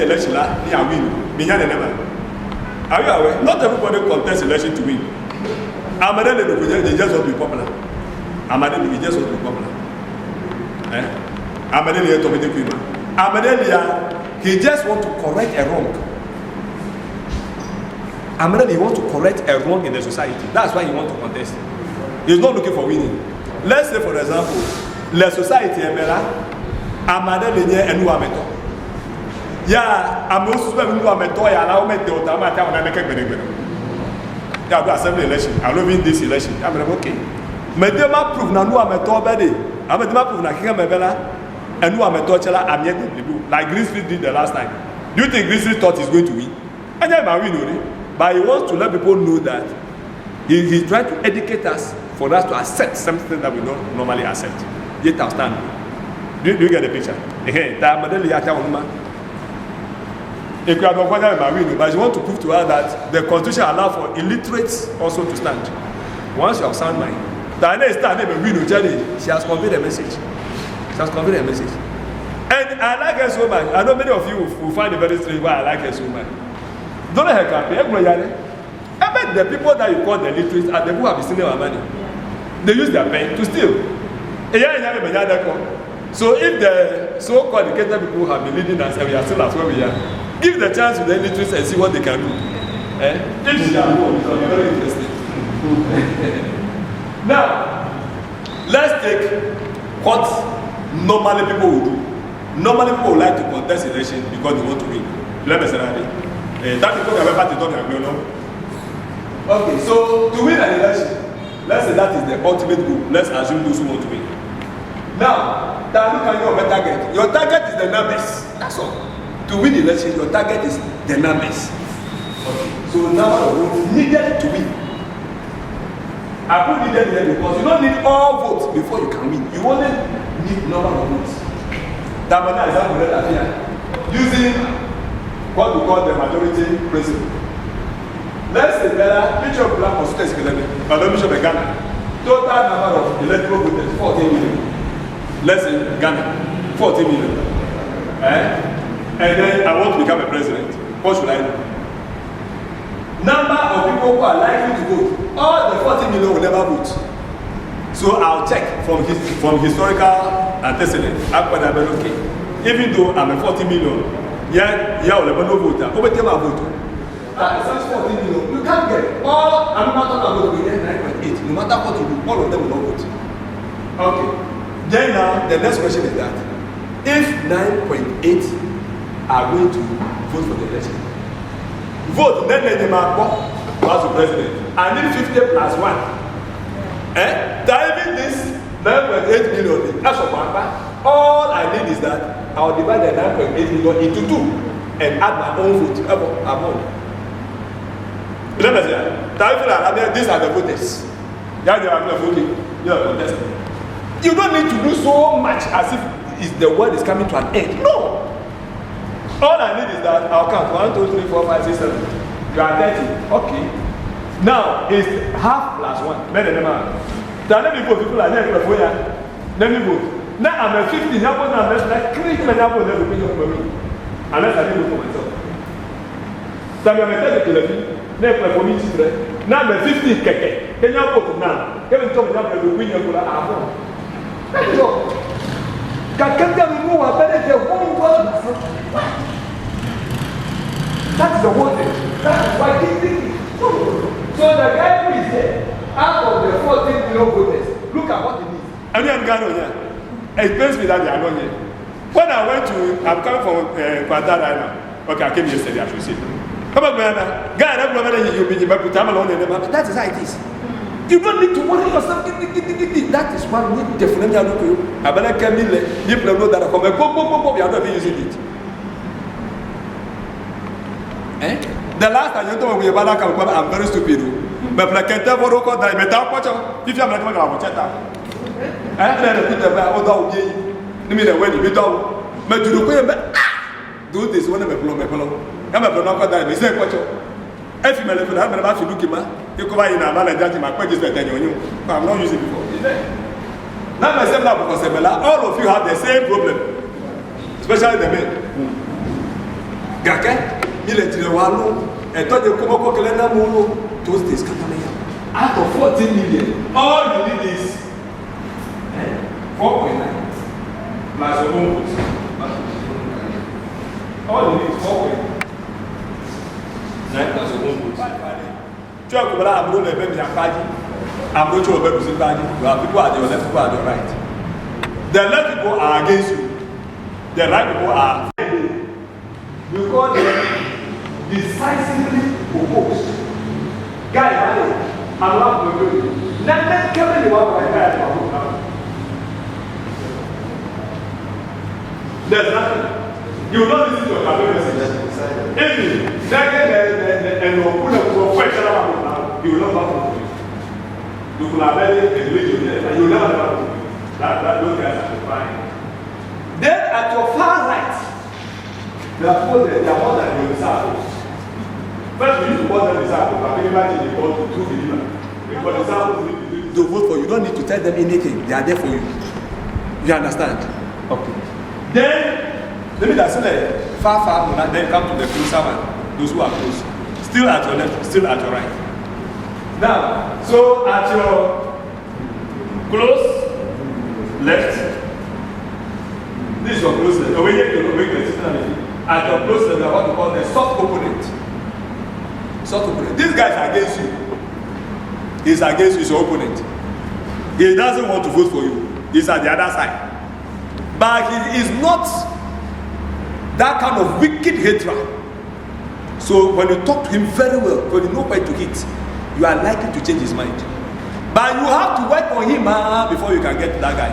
election la ni a win. Me never. Are you aware? Not everybody contest election to win. Amadede they just want to be popular. Amadede they just want to be popular. Amadede to be the queen. Amadede He just want to correct a wrong. Amadele, he wants to correct a wrong in the society. That's why he wants to contest. He's not looking for winning. Let's say, for example, the society Amadele and Nuameto. Yeah, I'm also going to Nuameto. I allow me to Tamata and I make a benefit. Yeah, the assembly election. I love in this election. I'm okay. Medema prove na Nuameto bedi. Medema prove na Kika Mebela and Nuameto Chela. I'm yet to do like Grizzlies did the last time. Do you think Grizzlies thought he's going to win? And I win only. But he wants to let people know that he's trying to educate us for us to accept something that we don't normally accept. Yet I'll stand. Do you get the picture? But you want to prove to her that the constitution allows for illiterates also to stand. Once you have sound mind, she has conveyed a message. She has conveyed a message. And I like her so much. I know many of you will find it very strange why I like her so much. Don't let her campaign. I bet the people that you call the illiterates are the people who have been stealing our money. They use their pen to steal. So if the so-called educated people have been leading us and we are still as where we are, give the chance to the illiterates and see what they can do. If they are good, it will be very interesting. Now, let's take what normally people will do. Normally people would like to contest election because they want to win. Let me say that. That people can remember to talk about. Okay, so to win an election, let's say that is the ultimate goal. Let's assume those who want to win. Now, look at your target. Your target is the numbers. That's all. To win the election, your target is the numbers. Okay. So number of votes needed to win. I put needed here because you don't need all votes before you can win. You only need number of votes. That man is example here. Using what we call the majority principle. Let's say that each of black constituents is Ghana. Total number of electoral voters 14 million. Let's say Ghana, 40 million. And then I want to become a president. What should I do? Number of people who are likely to vote. All the 40 million will never vote. So I'll check from historical antecedents. Okay. Even though I'm a 40 million, will never no voter. Over time I vote. Since 40 million, you can't get all. I'm not talking about 9.8. No matter what you do, all of them will not vote. Okay. Then now, the next question is that if 9.8 are going to vote for the election, vote, then let them as the president. I need 50 plus 1. Diving this 9.8 million, that's what all I need is that I'll divide the 9.8 million into 2 and add my own vote amount. Remember, these are the voters. Yeah, they are voting. You are contesting. You don't need to do so much as if the world is coming to an end. No. All I need is that I'll count 1, 2, 3, 4, 5, 6, 7. You are 30. Okay. Now it's half plus 1. Let me vote. People are there for you. Let me vote. Now I'm a 50. Unless I create my opinion for me. Unless I didn't vote for myself. So I'm a 30. Now I'm a 50. Can you vote now? Can you tell me now the opinion for that? That is all. That's the whole thing. That's why he's thinking. So the guy who is there, out of the 14 million voters, look at what he needs. And then Ghana here. It pains me that they are not here. When I went to, I'm coming from Quanta right now. Okay, I came yesterday, I should say. Come on, Ghana. Ghana, you'll be able to come along and that is how it is. You don't need to worry yourself. That is why we definitely are not to you. I better come in there. You know that I come and boom, you are not using it. The last time you told me about that, I'm very stupid. But I can't tell what I got. But I'll watch out. If you are not going to chat out. And then I put the back out of you. You mean the way you do. But you do this one of my pillow. I'm a pillow that I say, watch out. If you have never to look at you come in a man and judge my questions that you I'm not using it before. Now, myself, now, because all of you have the same problem, especially the men. Gaka, military wallow, and told you come up with a molo, those days come out of 14 million. All you need is 4.9 plus your own votes. All I'm not Baby Party. I'm not sure about the party. You have people at your left, people at your right. The left people are against you. The right people are. We call them decisively opposed. Guys, I'm not going to do it. Let Kevin the one right now. There's nothing. You will not listen to your campaign message. If and you put a question about you will not talk to you. You could have very religion and you will never talk to you. That those guys are fine. Then at your far right, they are more than your disciples. First, we used to call them disciples, but we imagine they call them true believers. Because disciples To vote for you, don't need to tell them anything. They are there for you. You understand? okay. Then, let me just say, far, then come to the closer one, those who are close. Still at your left, still at your right. Now, so at your close left, this is your close left. Over here, you make the system. At your close left, you are what we call the soft opponent. Soft opponent. This guy is against you. He's against you, he's your opponent. He doesn't want to vote for you. He's at the other side. But he is not that kind of wicked hatred. So when you talk to him very well, when you know where to hit, you are likely to change his mind. But you have to work on him before you can get to that guy.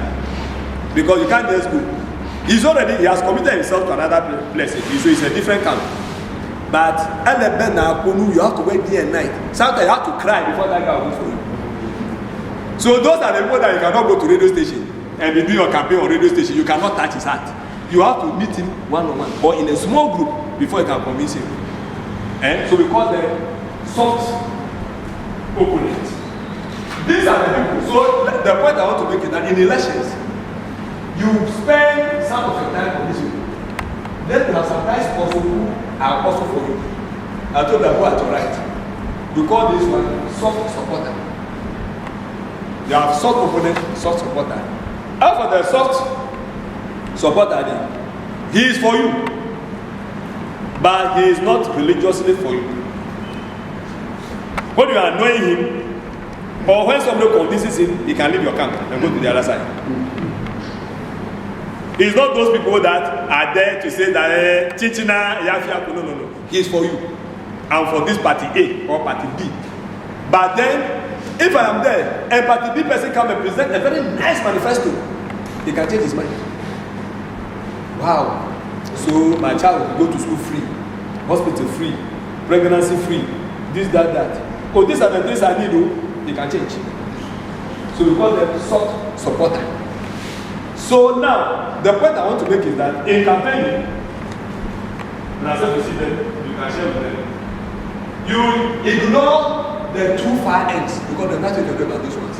Because you can't just go. He has committed himself to another place. So it's a different camp. But you have to wait day and night. Sometimes you have to cry before that guy will vote for you. So those are the people that you cannot go to radio station and be doing your campaign on radio station. You cannot touch his heart. You have to meet him one-on-one or in a small group before you can convince him. So we call them soft opponents. These are the people. So the point I want to make is that in elections, you spend some of your time on this people. Then you have sometimes also who are also for you. I told them who at your right. We call this one soft supporter. You have soft opponent, soft supporter. After the soft supporter, he is for you. But he is not religiously for you. When you are annoying him, or when somebody convinces him, he can leave your camp and go to the other side. He's not those people that are there to say that Chichina, Yafiaku, no. He is for you. I'm for this party A or party B. But then, if I am there and party B person come and present a very nice manifesto, he can change his mind. Wow. So my child will go to school free, hospital free, pregnancy free, this, that. Oh, these are the things I need, they can change. So we call them soft supporter. So now, the point I want to make is that in campaigning, when I said to see them, you can share with them. You ignore the two far ends because they're not going to do about these ones.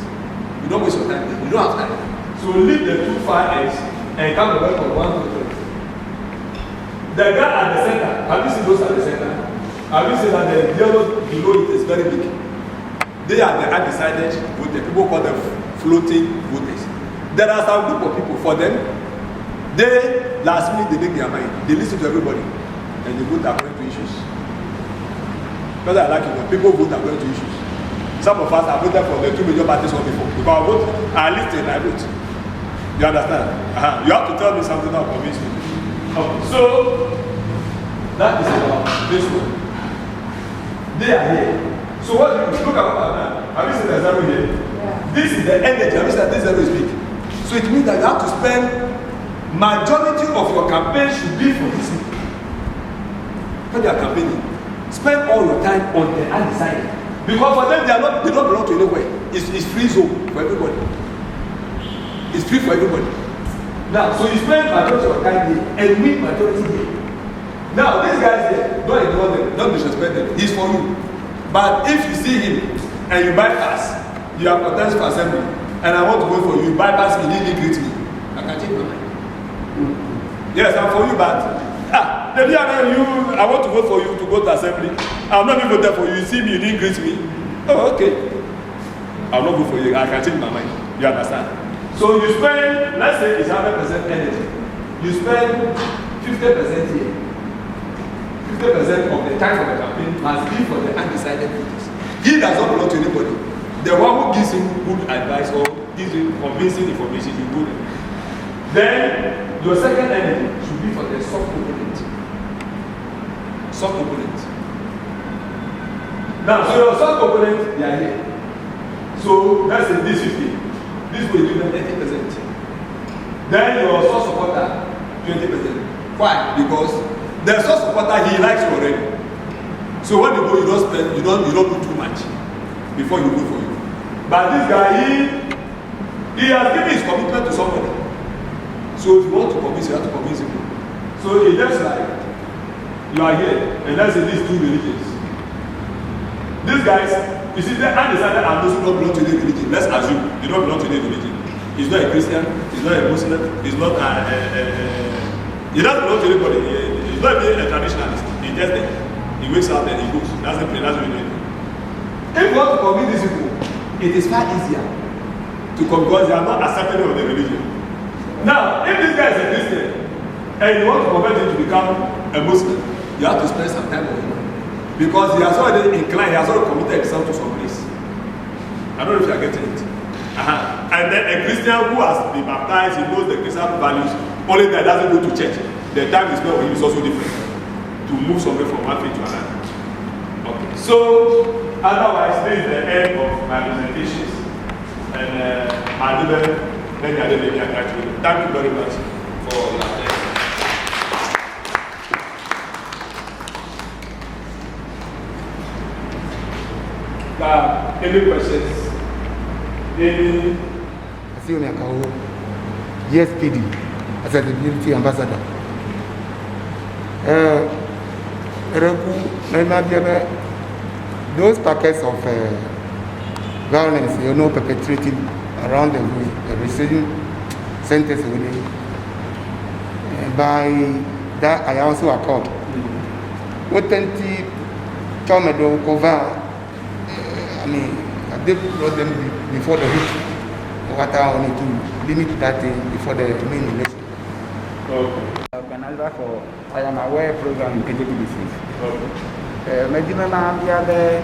You don't waste your time there. You don't have time. So leave the two far ends and come to work on 1, 2, 3. The guy at the center, have you seen those at the center? Have you seen that the yellow below it is very big? They are the undecided voters. People call them floating voters. There are some group of people, for them, they last minute they make their mind. They listen to everybody and they vote according to issues. Because I like it when people vote according to issues. Some of us have voted for the two major parties one before. Because I vote, I listen, I vote. You understand? You have to tell me something that will convince me. Okay, so that is about this one. They are here. So what do you look at what I've done? Have you seen the zero here? Yeah. This is the energy. Have you seen that this zero is big? So it means that you have to spend majority of your campaign should be for this people. When you are campaigning, spend all your time on the undecided. Because for them they don't belong to anywhere. It's free zone for everybody. It's free for everybody. Now, so you spend majority of your time here and win majority here. Now, these guys here, don't ignore them, don't disrespect them. He's for you. But if you see him and you bypass, you are contested for assembly, and I want to vote for you, bypass me, didn't greet me, I can change my mind. Yes, I'm for you, but I want to vote for you to go to assembly. I'm not even voting for you. You see me, you didn't greet me. Oh, okay. I'll not vote for you. I can change my mind. You understand? So you spend, let's say it's 100% energy. You spend 50% here. 50% of the time for the campaign must be for the undecided voters. He does not belong to anybody. The one who gives him good advice or gives him convincing information, you go there. Then your second enemy should be for the soft opponent. Soft opponent. Now, so your soft opponent, they are here. So that's this 50. This will give them 80%. Then your soft supporter, 20%. Why? Because the soft supporter, he likes you already. So when you go, you don't spend, you don't do too much before you go for you. But this guy, he has given his commitment to somebody. So if you want to convince, you have to convince him. So it's just like you are here, and let's say these two religions. These guys, you see, they undecided and those who don't belong to any religion. Let's assume they don't belong to any religion. He's not a Christian, he's not a Muslim, he's not he doesn't belong to anybody. He's not even a traditionalist. He's just there. He wakes up and he goes. That's the plan, that's what we do. If you want to convince these people, it is far easier to come because they are not accepting of the religion. Now, if this guy is a Christian and you want to convert him to become a Muslim, you have to spend some time with him. Because he has already inclined, he has already committed himself to some place. I don't know if you are getting it. And then a Christian who has been baptized, he knows the Christian values, only that doesn't go to church. The time is spent with him is also different. To move somewhere from one faith to another. Okay. So, otherwise, this is the end of my presentations. And thank you very much for your attention. Any questions? Any? Asioni Akawo, GSPD, as a deputy ambassador. Those packets of violence, perpetrated around the receiving centers, by that I also accord. What 20 Tomedo cover, I did brought them before the heat. What I wanted to limit that before the main election. Okay. Organizer for I am aware program in KJP disease. Medina Nambia the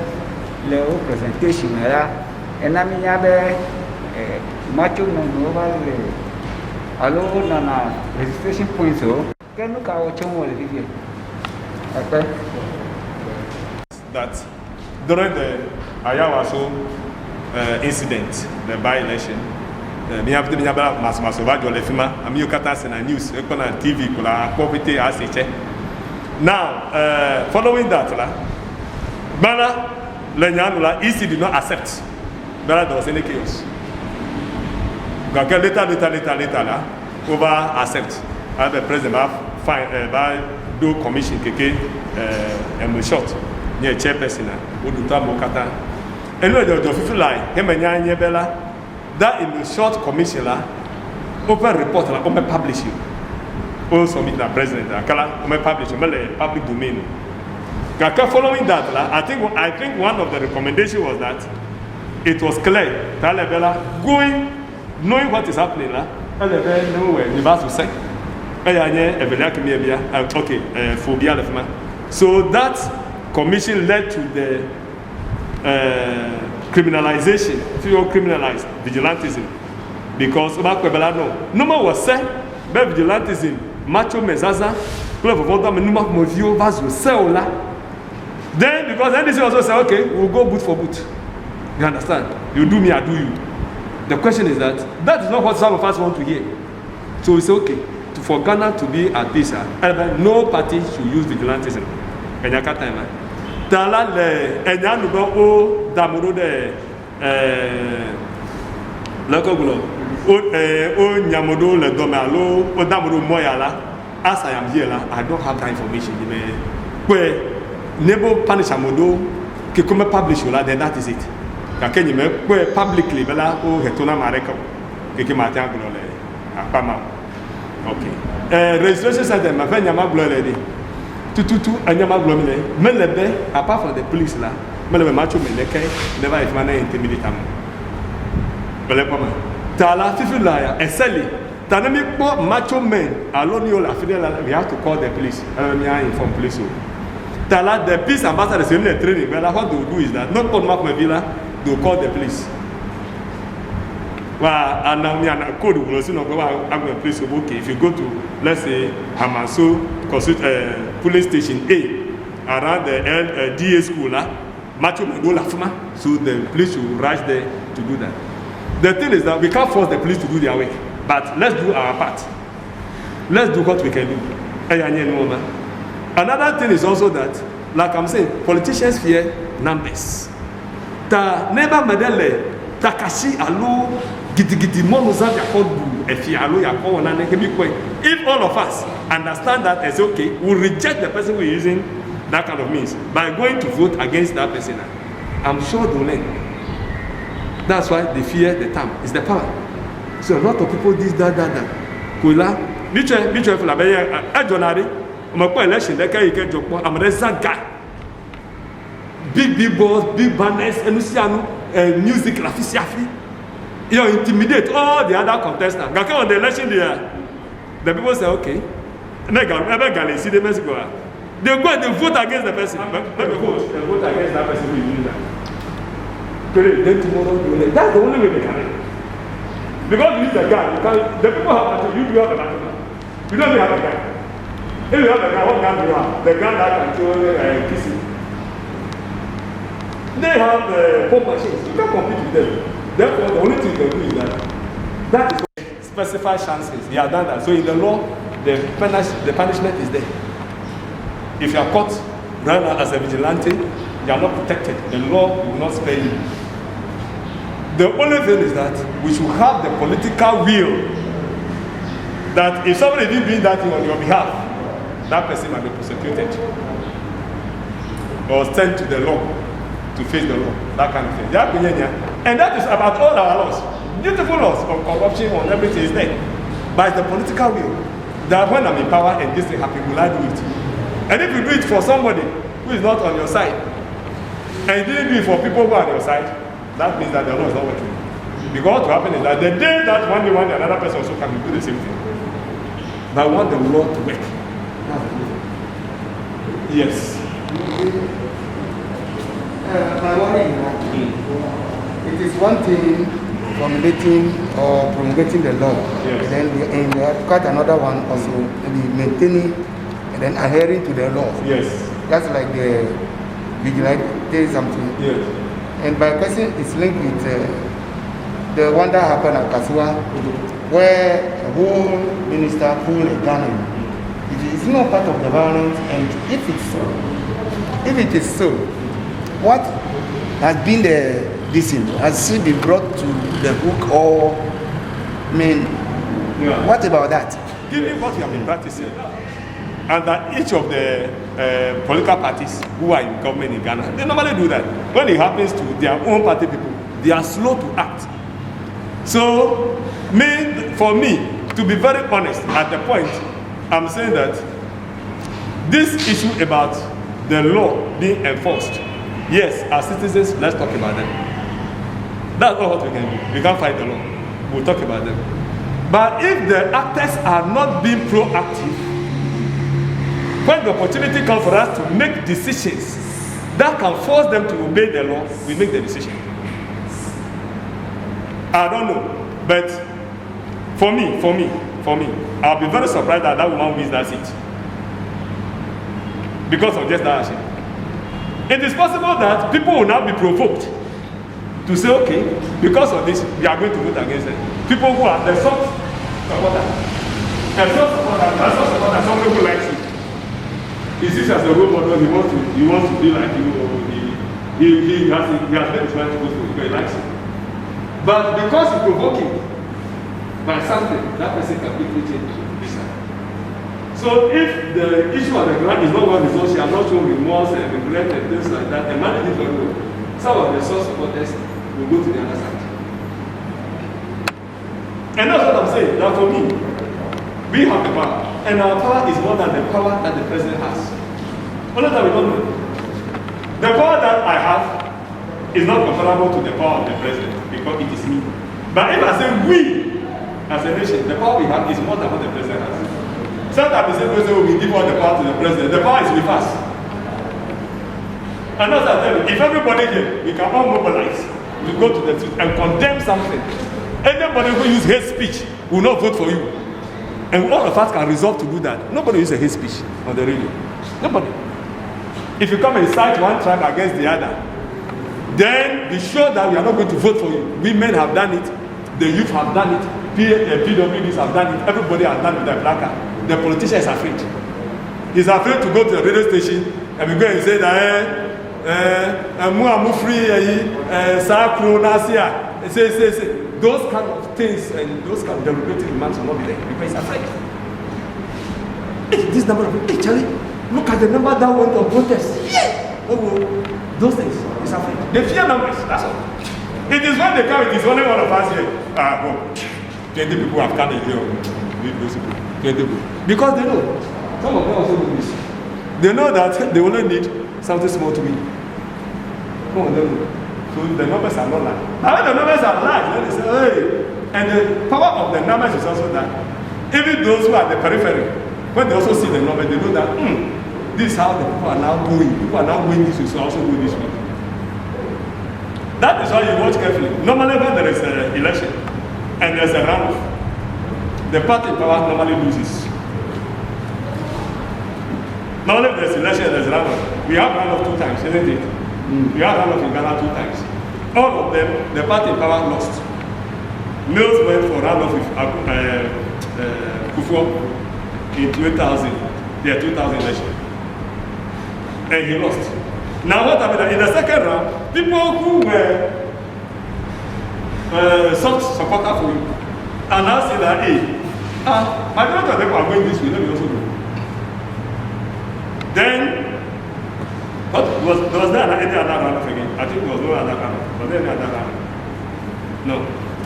presentation and I mean macho no over the alone on registration points. So can look at what you okay. That during the Ayawaso incident, the by-election, me have to be about Masova Jolefima, and you cut us in a news, TV, poverty as a check. Now, following that, Bana Lenyanula, EC did not accept that there was any chaos. Later, over accept. I the president fine by do commission KK and short near chairperson, Uduta Mokata. And the official line, him and Yabella. That in the short commission, open report, open publish you. Also meet the president, open publish public domain. Following that, I think one of the recommendations was that it was clear that going, knowing what is happening, nowhere, the boss will say, okay, phobia. So that commission led to the criminalization, criminalize vigilantism, because no was said, but vigilantism, macho mezaza, club of other menuma movio vaso cell. Then because NDC also say, okay, we'll go boot for boot. You understand? You do me, I do you. The question is that is not what some of us want to hear. So it's okay for Ghana to be at peace. No party should use vigilantism. Tala le enyanuba o damuro de lekogulo o nyamodo le domalo o damuro moyala. As I am here, I don't have that information. Where nebo punish amodo ke come publish ola, then that is it. Kakenyi me where publicly bela o hetona mareko ke matia gulo le apama. Okay. Registration center ma fe nyama gulo le di. Tututu anyama glomine melebe apart from the police la melebe macho meleke never if man intimidate am melebe ma tala fifi la eseli tanami po macho men alone you la fidel we have to call the police me inform police Tala, the peace ambassador is in the training. Well, what they will do is that not call Mark Mavila, they will call the police. Well, and now me and a code will also not go out. I'm going to place okay. If you go to, let's say, Hamaso police station A, around the DA school, Matthew Magola Fuma, so the police will rush there to do that. The thing is that we can't force the police to do their work, but let's do our part. Let's do what we can do. Another thing is also that, like I'm saying, politicians fear numbers. Ta neighbor Medele, Takashi Alo, Gidi Monoza Yakodu, Efi Alo Yako, if all of us understand that as okay, we'll reject the person we're using that kind of means by going to vote against that person. I'm sure they'll learn. That's why they fear the term. It's the power. So a lot of people this, that. Kula, mutual for a journal. My election, I'm a resident guy. Big balls, big banners, and music, you intimidate all the other contestants. On the election there, the people say, okay, they go and they vote against the person. They vote against that person who is doing that. Then tomorrow, that's the only way they can. Because you need a gun, the people have to, you do have a gun. You don't have a gun. If you have a gun, what gun do you have? The gun that can kill kissing. They have the pump machines. You can't compete with them. Therefore, the only thing they do is that is what specified chances. They have done that. So in the law, the punishment is there. If you are caught running as a vigilante, you are not protected. The law will not spare you. The only thing is that we should have the political will that if somebody is doing that thing on your behalf, that person might be prosecuted or sent to the law to face the law, that kind of thing. And that is about all our laws. Beautiful laws on corruption, on everything is there. But it's the political will that when I'm in power and this thing happens, will I do it? And if you do it for somebody who is not on your side, and you didn't do it for people who are on your side, that means that the law is not working. Because what will happen is that the day that one day another person also can do the same thing. But I want the law to work. Yes. My worry is that it is one thing formulating or promulgating the law, yes. And then we have got another one also, maybe maintaining and then adhering to the law. Yes. That's like the vigilante something. Yes. And my question is linked with the one that happened at Kasua, where a whole minister pulled a gun. It is not part of the violence, and if it is so, what has been the decision? Has it been brought to the book, or what about that? Given what you have been practicing, and that each of the political parties who are in government in Ghana, they normally do that. When it happens to their own party people, they are slow to act. So, for me, to be very honest, at the point, I'm saying that this issue about the law being enforced, yes, as citizens, let's talk about them. That's not what we can do. We can't fight the law. We'll talk about them. But if the actors are not being proactive, when the opportunity comes for us to make decisions that can force them to obey the law, we make the decision. I don't know, but for me, I'll be very surprised that that woman wins that seat because of just that action. It is possible that people will now be provoked to say, okay, because of this, we are going to vote against them. People who are the soft supporter, somebody who likes you. He sees as a role model, he wants to be like you, or he has made his mind to go to, he likes it. But because you provoke him by something, that person can quickly change his side. So if the issue of the grant is not well resolved, she has not shown remorse and regret and things like that, and manage it very well, some of the source supporters will go to the other side. And that's what I'm saying, that for me, we have the power, and our power is more than the power that the president has. Only that we don't know. The power that I have is not comparable to the power of the president, because it is me. But if I say we, as a nation, the power we have is more than what the president has. Sometimes the president will give all the power to the president. The power is with us. And as I tell you, if everybody here, we can all mobilize to go to the street and condemn something. Anybody who use hate speech will not vote for you. And all of us can resolve to do that. Nobody uses a hate speech on the radio. Nobody. If you come and cite one tribe against the other, then be sure that we are not going to vote for you. Women have done it. The youth have done it. PWDs have done it. Everybody has done it with their placard. The politician is afraid. He's afraid to go to the radio station and we go and say that I'm free, say. Those kind of things and those kind of deliberative remarks will not be there because he's afraid. Hey, this number of people, hey Charlie, look at the number that went on protest. Yeah! Oh, those things, he's afraid. They fear numbers, that's all. It is when they come, it is only one of us here. 20 people have come in here. Those people, 20 people. Because they know. Some of them also do this. They know that they only need something small to win. Come on, they know. So the numbers are not large. But when the numbers are large, then they say, hey. And the power of the numbers is also that even those who are at the periphery, when they also see the numbers, they know that this is how the people are now going. People are now going this way, so also go this way. That is why you watch carefully. Normally when there is an election and there's a runoff, the party in power normally loses. Normally if there's election and there's a runoff. We have runoff 2 times, isn't it? We have runoff in Ghana 2 times. All of them, the party in power lost. Mills went for runoff with Kufuor in 2000, their 2000 election. And he lost. Now what happened in the second round, people who were soft supporters for him are now saying that, hey, majority of them are going this way, let me also go. Then, was there any other runoff again? I think there was no other runoff. Was there any other runoff? No,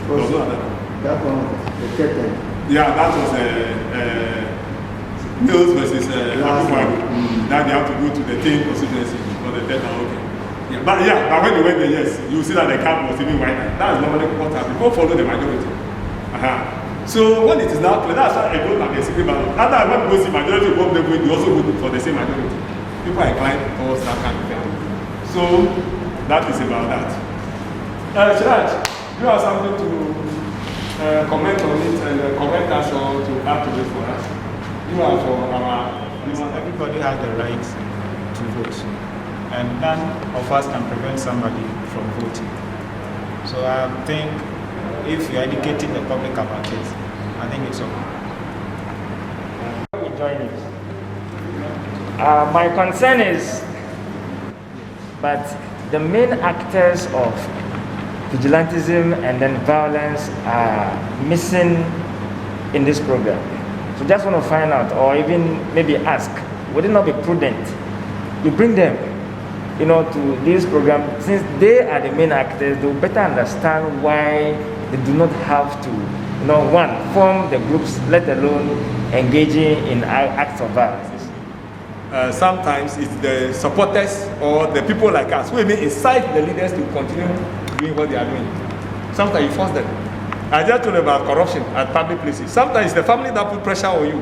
there was no other runoff. That one, the third time. Yeah, that was Mills versus Akufuado. Now they have to go to the 10th constituency for the 10th. Okay. Yeah, but when they went there, yes, you see that the cap was even wider. That is normally what happens. People follow the majority. So when it is now clear, that's why I vote like a secret ballot. Other when people see majority vote, they also vote for the same majority. People are inclined towards that kind of thing. So that is about that. Shiraj, you have something to comment on it and comment us or to add to it for us? You are for our... Everybody has the right to vote, and none of us can prevent somebody from voting. So I think if you're educating the public about it, I think it's okay. We join it. My concern is, but the main actors of vigilantism and then violence are missing in this program. So just want to find out, or even maybe ask, would it not be prudent you bring them, to this program, since they are the main actors, they will better understand why they do not have to, one, form the groups, let alone engaging in acts of violence. Sometimes it's the supporters or the people like us who may incite the leaders to continue doing what they are doing. Sometimes you force them. I just told you about corruption at public places. Sometimes it's the family that put pressure on you.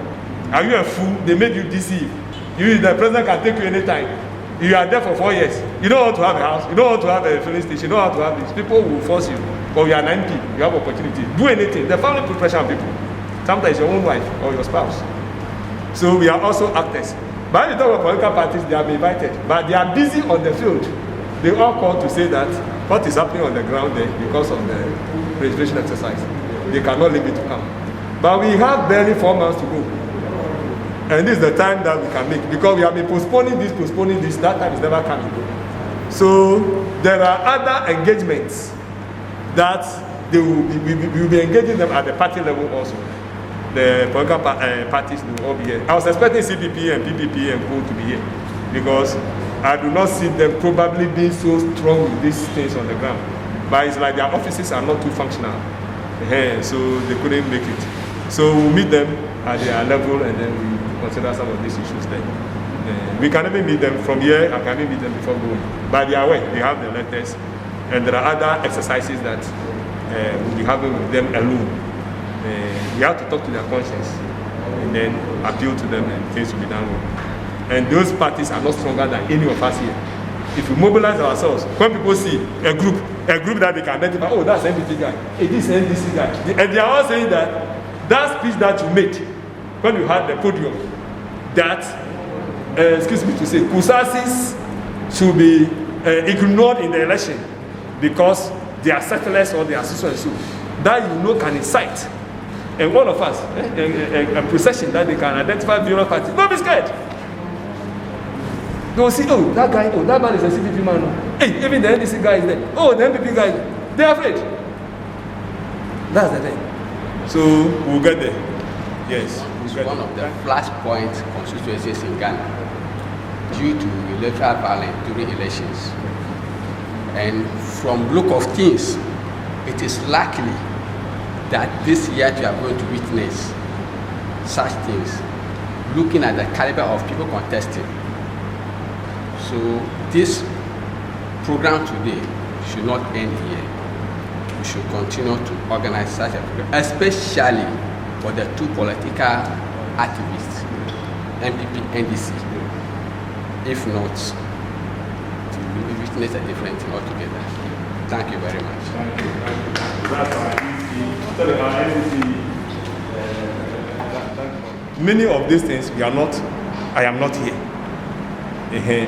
Are you a fool? They made you deceive. The president can take you anytime. You are there for 4 years. You don't want to have a house. You don't want to have a filling station. You don't want to have this. People will force you. But you are an MP. You have opportunity. Do anything. The family put pressure on people. Sometimes your own wife or your spouse. So we are also actors. But when you talk about political parties, they have been invited. But they are busy on the field. They all call to say that what is happening on the ground there because of the registration exercise. They cannot leave it to come. But we have barely 4 months to go. And this is the time that we can make. Because we have been postponing this, that time is never coming. So there are other engagements that we will be engaging them at the party level also. The political parties will all be here. I was expecting CPP and PPP and Co to be here because I do not see them probably being so strong with these things on the ground. But it's like their offices are not too functional. So they couldn't make it. So we'll meet them at their level and then we consider some of these issues then. We can even meet them from here, I can even meet them before going. But they are aware, they have the letters. And there are other exercises that we'll be having with them alone. We have to talk to their conscience and then appeal to them and things will be done well. And those parties are not stronger than any of us here. if we mobilize ourselves, when people see a group that they can identify, oh, that's NDC guy, hey, this NDC guy, and they are all saying that speech that you made when you had the podium, that, excuse me to say, Kusasis should be ignored in the election because they are settlers or they are so and so, that can incite. And all of us, a procession that they can identify various parties. Don't be scared. They will see, oh, that man is a CPP man. Hey, even the NDC guy is there. Oh, the MPP guy is there. They are afraid. That's the thing. So, we'll get there. Yes. It's one of the flashpoint constituencies in Ghana due to electoral violence during elections. And from look of things, it is likely that this year we are going to witness such things, looking at the caliber of people contesting. So this program today should not end here. We should continue to organize such a program, especially for the two political activists, MPP, NDC. If not, we will witness a different thing altogether. Thank you very much. Thank you. Many of these things I am not here.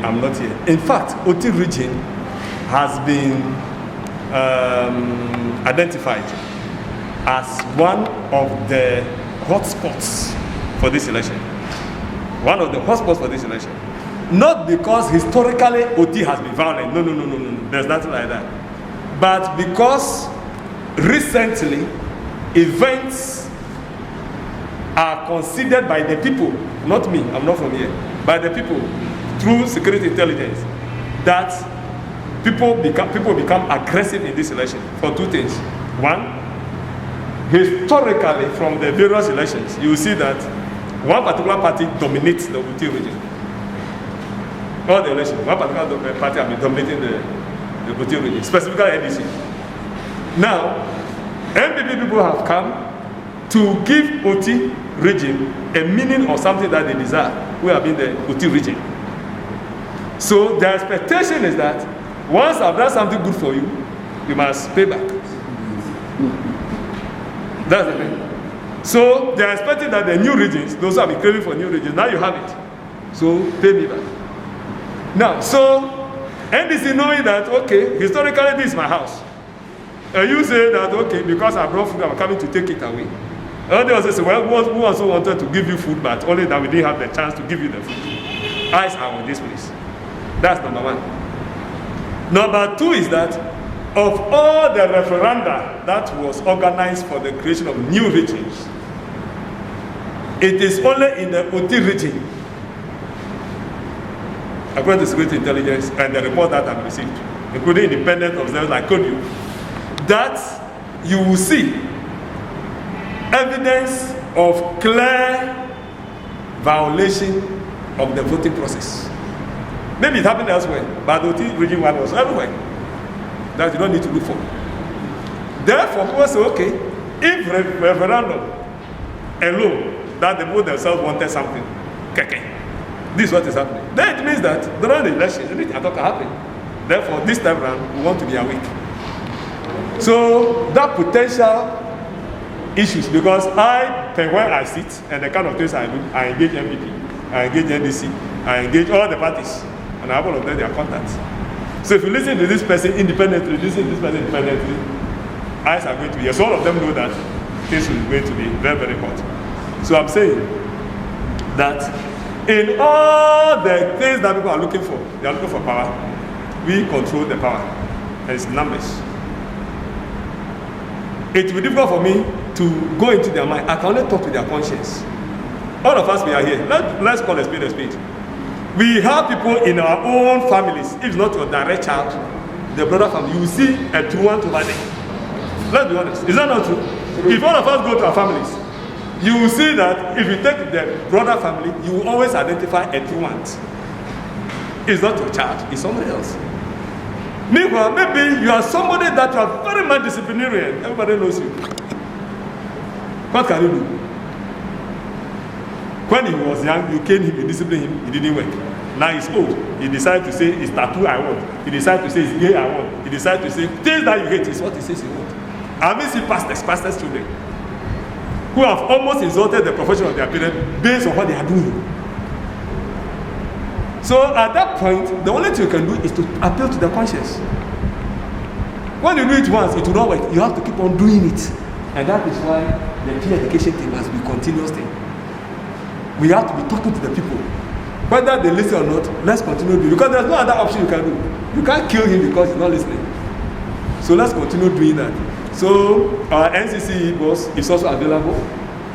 I'm not here. In fact, Oti region has been identified as one of the hotspots for this election. One of the hotspots for this election. Not because historically Oti has been violent. No. There's nothing like that. But because recently events are considered by the people, not me, I'm not from here, by the people through security intelligence, that people become aggressive in this election for two things. One, historically from the various elections, you will see that one particular party dominates the Oti region. All the elections, one particular party has been dominating the Oti region, specifically NDC. Now, MPP people have come to give Oti region a meaning or something that they desire, who have been the Oti region. So the expectation is that once I've done something good for you, you must pay back. That's the thing. So they're expecting that the new regions, those who have been craving for new regions, now you have it. So pay me back. Now, so NDC knowing that, okay, historically this is my house. You say that, okay, because I brought food, I'm coming to take it away. And they also say, well, we also wanted to give you food, but only that we didn't have the chance to give you the food. Eyes are on this place. That's number one. Number two is that of all the referenda that was organized for the creation of new regions, it is only in the Oti region, according to security intelligence and the report that I've received, including independent observers like Kodu, that you will see evidence of clear violation of the voting process. Maybe it happened elsewhere, but the Oti region one was everywhere. That you don't need to look for. Therefore, people say, okay, if referendum alone, that they both themselves wanted something, this is what is happening. Then it means that during the election, anything at all can happen. Therefore, this time around, we want to be awake. So that potential issues, because where I sit and the kind of things I do, I engage MPP, I engage NDC, I engage all the parties, and I have all of them their contacts. So if you listen to this person independently, eyes are going to be here. So all of them know that things are going to be very, very hot. So I'm saying that in all the things that people are looking for, they are looking for power. We control the power, and it's numbers. It will be difficult for me to go into their mind. I can only talk to their conscience. All of us, we are here. Let's call a spade a spade. We have people in our own families. If not your direct child, the brother family, you will see a true one over there. Let's be honest. Is that not true? If all of us go to our families, you will see that if you take the brother family, you will always identify a true one. It's not your child, it's somebody else. Meanwhile, maybe you are somebody that you are very much disciplinarian. Everybody knows you. What can you do? When he was young, you caned him, you disciplined him, he didn't work. Now he's old. He decided to say it's tattoo I want. He decided to say it's gay I want. He decided to say things that you hate is what he says he wants. I mean, see pastors children who have almost insulted the profession of their parents based on what they are doing. So at that point, the only thing you can do is to appeal to the conscience. When you do it once, it will not work. You have to keep on doing it. And that is why the peer education thing must be a continuous thing. We have to be talking to the people. Whether they listen or not, let's continue doing it. Because there's no other option you can do. You can't kill him because he's not listening. So let's continue doing that. So our NCC boss is also available.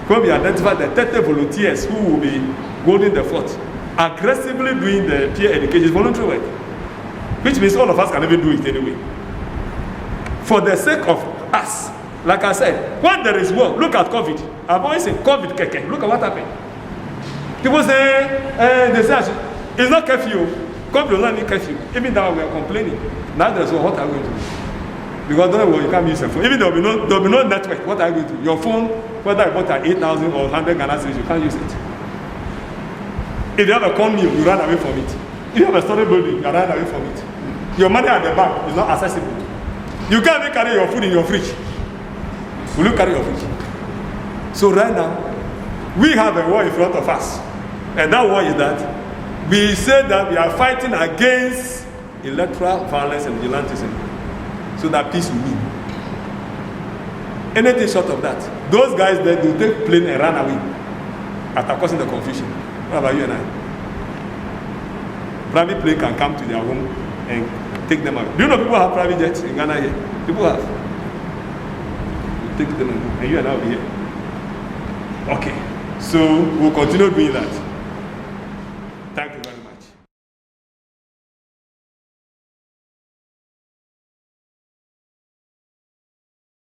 When we identify the 30 volunteers who will be holding the fort, aggressively doing the peer education, voluntary work, which means all of us can even do it anyway. For the sake of us, like I said, when there is war, look at COVID. I've always said COVID keke. Look at what happened. People say, they say it's not curfew. COVID will not need curfew. Even though we are complaining. Now there's war, what are we going to do? Because don't know, you can't use your phone. Even there will be no network. What are you going to do? Your phone, whether you bought at 8,000 or 100 Ghana cedis, you can't use it. If you have a corn mill, you run away from it. If you have a storage building, you run away from it. Your money at the bank is not accessible. You can't even carry your food in your fridge. Will you carry your fridge? So right now, we have a war in front of us. And that war is that we say that we are fighting against electoral violence and vigilantism so that peace will win. Anything short of that, those guys there, they will take plane and run away after causing the confusion. What about you and I? Private plane can come to their home and take them out. Do you know people have private jets in Ghana here? People have. You take them and you and I will be here. Okay. So we'll continue doing that. Thank you very much.